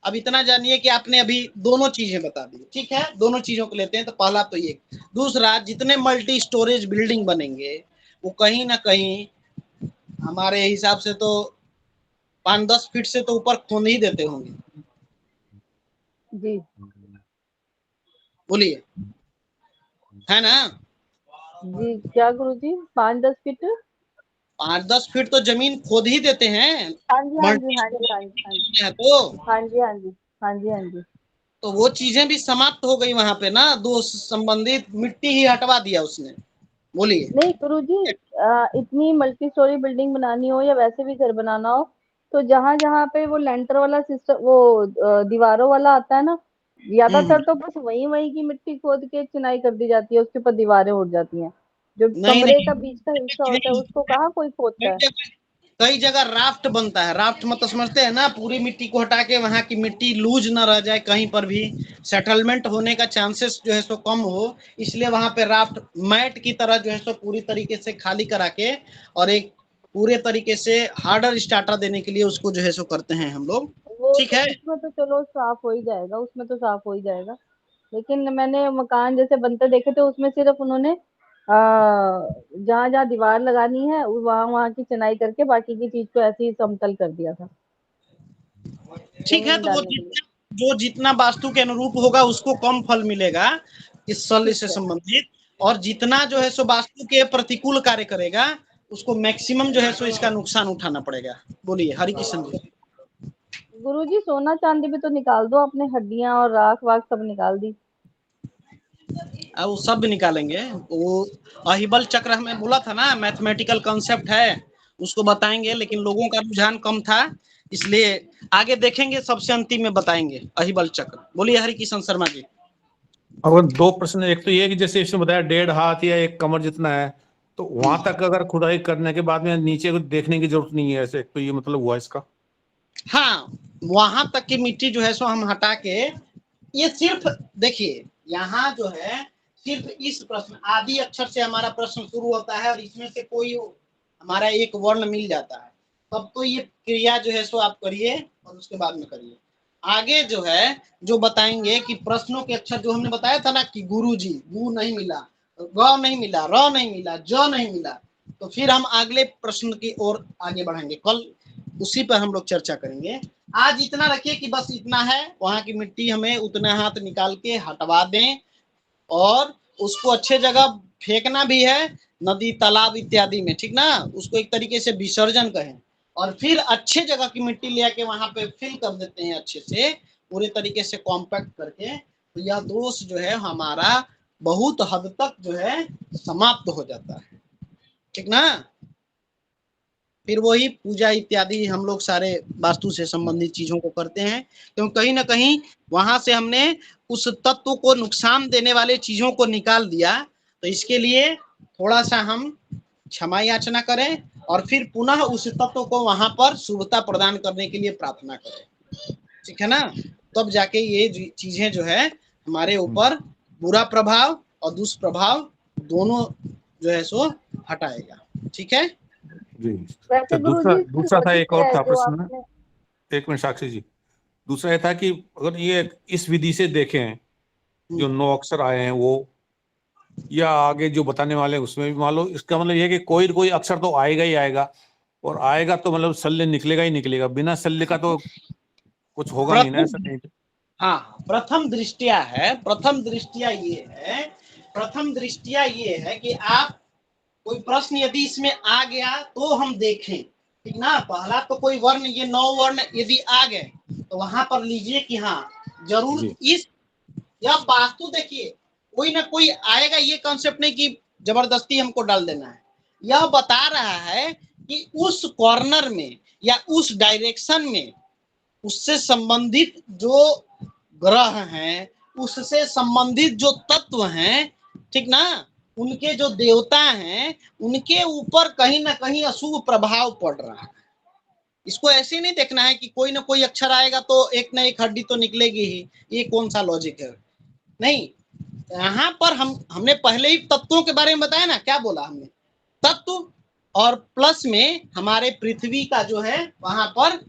अब इतना जानिए कि आपने अभी दोनों चीजें बता दी, ठीक है, दोनों चीजों को लेते हैं। तो पहला तो ये, दूसरा, जितने मल्टी स्टोरेज बिल्डिंग बनेंगे वो कहीं ना कहीं हमारे हिसाब से तो 5-10 फीट से तो ऊपर खोद ही देते होंगे। जी बोलिए, है ना? जी क्या गुरुजी, 5-10 फीट? 5-10 फीट तो जमीन खोद ही देते हैं। हाँ जी हाँ जी मल्टी हाँ जी हाँ स्टोरेज जी हाँ बिल्डिंग जी है तो हाँ जी हाँ जी हाँ जी हाँ जी। तो वो चीजें भी समाप्त हो गई वहां पे ना, दो संबंधित मिट्टी ही हटवा दिया उसने। बोलिए। नहीं गुरुजी, इतनी मल्टी स्टोरी बिल्डिंग बनानी हो या वैसे भी घर बनाना हो, तो जहां जहां पे वो लेंटर वाला सिस्टम, वो दीवारों वाला आता है ना, ज्यादातर तो बस वही वही की मिट्टी खोद के चिनाई कर दी जाती है, उसके ऊपर दीवारें उठ जाती हैं। जो नहीं कमरे नहीं, का बीच का हिस्सा होता है उसको कहाँ कोई खोदता है। कई जगह राफ्ट बनता है। राफ्ट मतलब समझते हैं ना, पूरी मिट्टी को हटा के वहां की मिट्टी लूज न रह जाए, कहीं पर भी सेटलमेंट होने का चांसेस जो है सो कम हो, इसलिए वहां पे राफ्ट मैट की तरह जो है सो पूरी तरीके से खाली करा के और एक पूरे तरीके से हार्डर स्टार्टर देने के लिए उसको जो है सो करते हैं हम लोग। वो ठीक है, उसमें तो चलो साफ हो ही जाएगा, उसमें तो साफ हो ही जाएगा। लेकिन मैंने मकान जैसे बनते देखे थे, उसमें सिर्फ उन्होंने जहाँ जहाँ दीवार लगानी है वहां वहां की चिनाई करके बाकी की चीज को ऐसे ही समतल कर दिया था ठीक है। जमीन तो वो डालने के लिए। जो जितना वास्तु के अनुरूप होगा उसको कम फल मिलेगा इस शल्य ठीक से है। संबंधित, और जितना जो है सो वास्तु के प्रतिकूल कार्य करेगा उसको मैक्सिमम जो है सो इसका नुकसान उठाना पड़ेगा। बोलिए हरि किशन जी। गुरुजी सोना चांदी भी तो निकाल दो, आपने हड्डियां और राख वाख सब निकाल दी। अब वो सब निकालेंगे। वो अहिबल चक्र हमें बोला था ना, मैथमेटिकल कॉन्सेप्ट है, उसको बताएंगे, लेकिन लोगों का रुझान कम था, इसलिए आगे देखेंगे, सबसे अंतिम में बताएंगे अहिबल चक्र। बोलिए हरि किशन शर्मा जी। अगर दो प्रश्न, एक तो ये कि जैसे इसने बताया 1.5 हाथ या 1 कमर जितना है, तो वहां तक अगर खुदाई करने के बाद में नीचे को देखने की जरूरत नहीं है, ऐसे तो ये मतलब हुआ इसका? हाँ, वहां तक की मिट्टी जो है सो हम हटा के, ये सिर्फ देखिए यहाँ जो है सिर्फ इस प्रश्न आदि अक्षर से हमारा प्रश्न शुरू होता है और इसमें से कोई हमारा एक वर्ण मिल जाता है, तब तो ये क्रिया जो है सो आप करिए और उसके बाद में करिए। आगे जो है जो बताएंगे कि प्रश्नों के अक्षर जो हमने बताया था ना कि गुरु जी गु नहीं मिला, ग नहीं मिला, र नहीं मिला, ज नहीं मिला, तो फिर हम अगले प्रश्न की ओर आगे बढ़ेंगे, कल उसी पर हम लोग चर्चा करेंगे। आज इतना रखिए कि बस इतना है, वहां की मिट्टी हमें उतना हाथ निकाल के हटवा दें और उसको अच्छे जगह फेंकना भी है, नदी तालाब इत्यादि में, ठीक ना, उसको एक तरीके से विसर्जन कहें, और फिर अच्छे जगह की मिट्टी ले आके वहां पे फिल कर देते हैं अच्छे से पूरे तरीके से कॉम्पैक्ट करके, तो यह दोष जो है हमारा बहुत हद तक जो है समाप्त हो जाता है, ठीक ना। फिर वही पूजा इत्यादि हम लोग सारे वास्तु से संबंधित चीजों को करते हैं, क्योंकि कहीं ना कहीं वहां से हमने उस तत्व को नुकसान देने वाले चीजों को निकाल दिया, तो इसके लिए थोड़ा सा हम क्षमा याचना करें और फिर पुनः उस तत्व को वहां पर शुभता प्रदान करने के लिए प्रार्थना करें, ठीक है ना। तब जाके ये चीजें जो है हमारे ऊपर बुरा प्रभाव और दुष्प्रभाव दोनों जो है सो हटाएगा, ठीक है जी। वैसे तो गुरुजी दूसरा था, एक और था जो प्रश्न, आपने, एक मिनट साक्षी जी। दूसरा ये था कि अगर ये इस विधि से देखें, जो 9 अक्षर आए हैं वो, या आगे जो बताने वाले हैं उसमें भी मान लो, इसका मतलब ये कि कोई कोई अक्षर तो आएगा ही आएगा, और आएगा तो मतलब शल्य निकलेगा ही निकलेगा, बिना शल्य का तो कुछ होगा नहीं ना ऐसा कहीं पे। हाँ, प्रथम दृष्टिया है, प्रथम दृष्टिया ये है कि आप कोई प्रश्न यदि इसमें आ गया तो हम देखें, ठीक ना। पहला तो कोई वर्ण, ये 9 वर्ण यदि आ गए तो वहां पर लीजिए कि हाँ जरूर इस, या वास्तु देखिए कोई ना कोई आएगा, ये कॉन्सेप्ट नहीं कि जबरदस्ती हमको डाल देना है। यह बता रहा है कि उस कॉर्नर में या उस डायरेक्शन में उससे संबंधित जो ग्रह हैं, उससे संबंधित जो तत्व हैं, ठीक ना, उनके जो देवता हैं, उनके ऊपर कहीं ना कहीं अशुभ प्रभाव पड़ रहा है। इसको ऐसे नहीं देखना है कि कोई ना कोई अक्षर आएगा तो एक ना एक हड्डी तो निकलेगी ही, ये कौन सा लॉजिक है। नहीं, यहाँ पर हमने पहले ही तत्वों के बारे में बताया ना, क्या बोला हमने, तत्व और प्लस में हमारे पृथ्वी का जो है वहां पर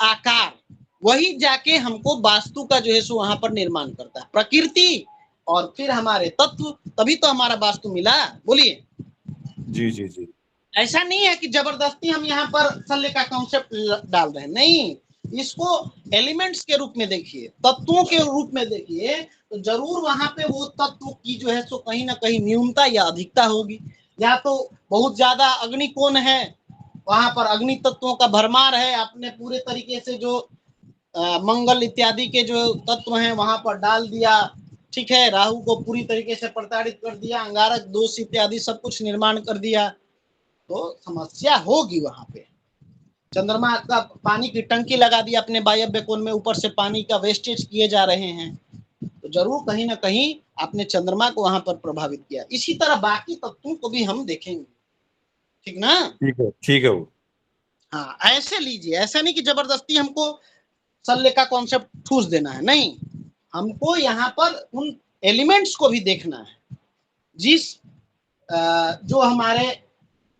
आकार, वही जाके हमको वास्तु का जो है सो वहां पर निर्माण करता है, प्रकृति और फिर हमारे तत्व, तभी तो हमारा वास्तु मिला। बोलिए। जी जी जी। ऐसा नहीं है कि जबरदस्ती हम यहाँ पर शल्य का कॉन्सेप्ट डाल रहे हैं, नहीं, इसको एलिमेंट्स के रूप में देखिए, तत्वों के रूप में देखिए, तो जरूर वहां पे वो तत्व की जो है सो कहीं ना कहीं न्यूनता या अधिकता होगी। या तो बहुत ज्यादा अग्नि कोण है, वहां पर अग्नि तत्वों का भरमार है, आपने पूरे तरीके से जो मंगल इत्यादि के जो तत्व हैं वहां पर डाल दिया, ठीक है, राहु को पूरी तरीके से प्रताड़ित कर दिया, अंगारक दोष इत्यादि सब कुछ निर्माण कर दिया, तो समस्या होगी वहां पे। चंद्रमा का पानी की टंकी लगा दी अपने वायव्य कोण में, ऊपर से पानी का वेस्टेज किए जा रहे हैं, तो जरूर कहीं ना कहीं आपने चंद्रमा को वहां पर प्रभावित किया। इसी तरह बाकी तत्वों को भी हम देखेंगे, ठीक ना? ठीक है वो। हाँ, ऐसे लीजिए, ऐसा नहीं कि जबरदस्ती हमको शल्य का कॉन्सेप्ट ठूस देना है, नहीं, हमको यहाँ पर उन एलिमेंट्स को भी देखना है, जिस जो हमारे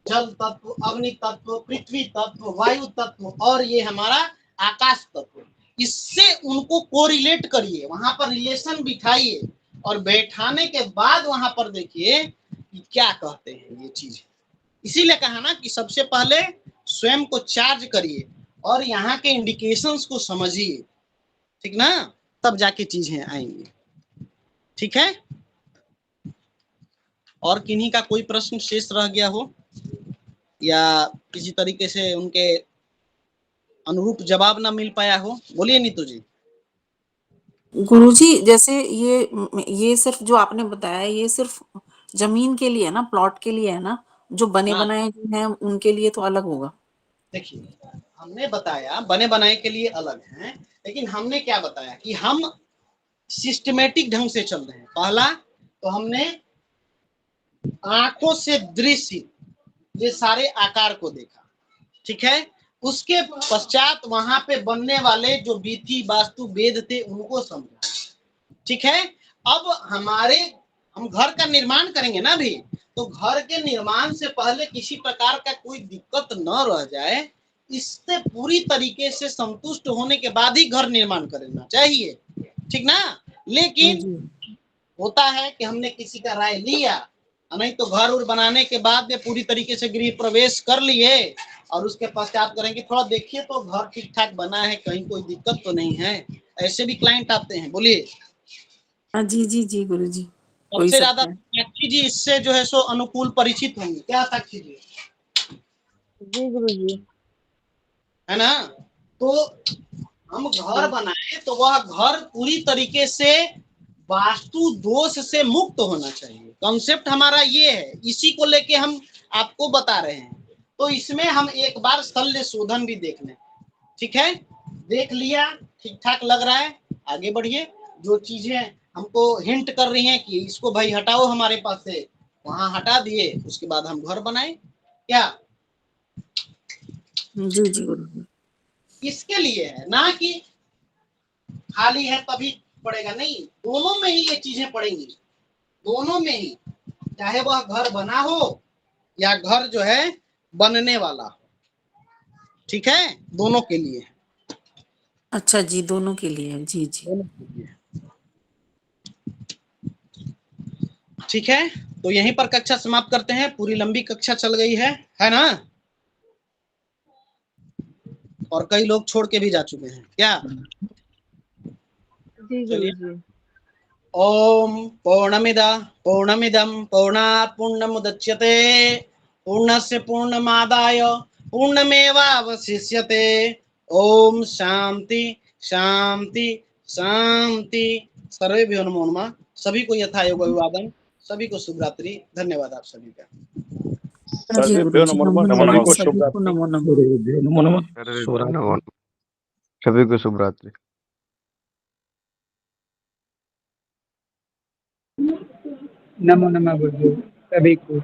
जल तत्व, अग्नि तत्व, पृथ्वी तत्व, वायु तत्व और ये हमारा आकाश तत्व, इससे उनको कोरिलेट करिए, वहां पर रिलेशन बिठाइए, और बैठाने के बाद वहां पर देखिए कि क्या कहते हैं ये चीज। इसीलिए कहा ना कि सबसे पहले स्वयं को चार्ज करिए और यहाँ के इंडिकेशंस को समझिए, ठीक ना, तब जाके चीजें आएंगी, ठीक है। और किन्हीं का कोई प्रश्न शेष रह गया हो या किसी तरीके से उनके अनुरूप जवाब ना मिल पाया हो, बोलिए नीतू जी। गुरुजी, जैसे ये सिर्फ जो आपने बताया ये सिर्फ जमीन के लिए है ना, प्लॉट के लिए है ना, जो बने हाँ। बनाए जो हैं उनके लिए तो अलग होगा। देखिए, हमने बताया बने बनाए के लिए अलग हैं, लेकिन हमने क्या बताया कि हम सिस्टमेटिक ढंग से चल रहे हैं। पहला तो हमने आंखों से दृश्य ये सारे आकार को देखा, ठीक है, उसके पश्चात वहां पे बनने वाले जो विधि वास्तु वेद थे उनको समझा, ठीक है। अब हम घर का निर्माण करेंगे ना भी, तो घर के निर्माण से पहले किसी प्रकार का कोई दिक्कत न रह जाए, इससे पूरी तरीके से संतुष्ट होने के बाद ही घर निर्माण करना चाहिए, ठीक ना। लेकिन होता है कि हमने किसी का राय लिया, नहीं तो घर उर बनाने के बाद में पूरी तरीके से गृह प्रवेश कर लिए और उसके पश्चात करेंगे थोड़ा देखिए तो घर ठीक ठाक बना है, कहीं कोई दिक्कत तो नहीं है, ऐसे भी क्लाइंट आते हैं। बोलिए। जी जी जी गुरुजी, सबसे ज्यादा साक्षी जी इससे जो है सो अनुकूल परिचित होंगे, क्या साक्षी जी? जी गुरुजी। है ना। तो हम घर बनाए तो वह घर पूरी तरीके से वास्तु दोष से मुक्त होना चाहिए, कॉन्सेप्ट हमारा ये है, इसी को लेके हम आपको बता रहे हैं। तो इसमें हम एक बार शल्य शोधन भी देख लें, ठीक है, देख लिया, ठीक ठाक लग रहा है, आगे बढ़िए। जो चीजें हमको हिंट कर रही हैं कि इसको भाई हटाओ हमारे पास से, वहां हटा दिए, उसके बाद हम घर बनाए, क्या? जी जी गुरुजी। इसके लिए है ना कि खाली है तभी पड़ेगा, नहीं, दोनों में ही ये चीजें पड़ेंगी, दोनों में ही, चाहे वह घर बना हो या घर जो है बनने वाला हो, ठीक है, दोनों के लिए। अच्छा जी, दोनों के लिए, जी जी ठीक है। तो यहीं पर कक्षा समाप्त करते हैं, पूरी लंबी कक्षा चल गई है ना, और कई लोग छोड़ के भी जा चुके हैं, क्या? जी गुरुजी। ओम पूर्णमिदं पूर्णात् पूर्णमुदच्यते पूर्णस्य पूर्णमादाय पूर्णमेवावशिष्यते। ओम शांति शांति शांति। सर्वेभ्यो नमो नमः। सभी को यथा योग अभिवादन, सभी को शुभ रात्रि। धन्यवाद आप सभी का। सर्वेभ्यो नमो नमः, सभी को शुभ रात्रि। नमो नमः, सभी को शुभ रात्रि। नमो नमः गुरुजी, सभी को।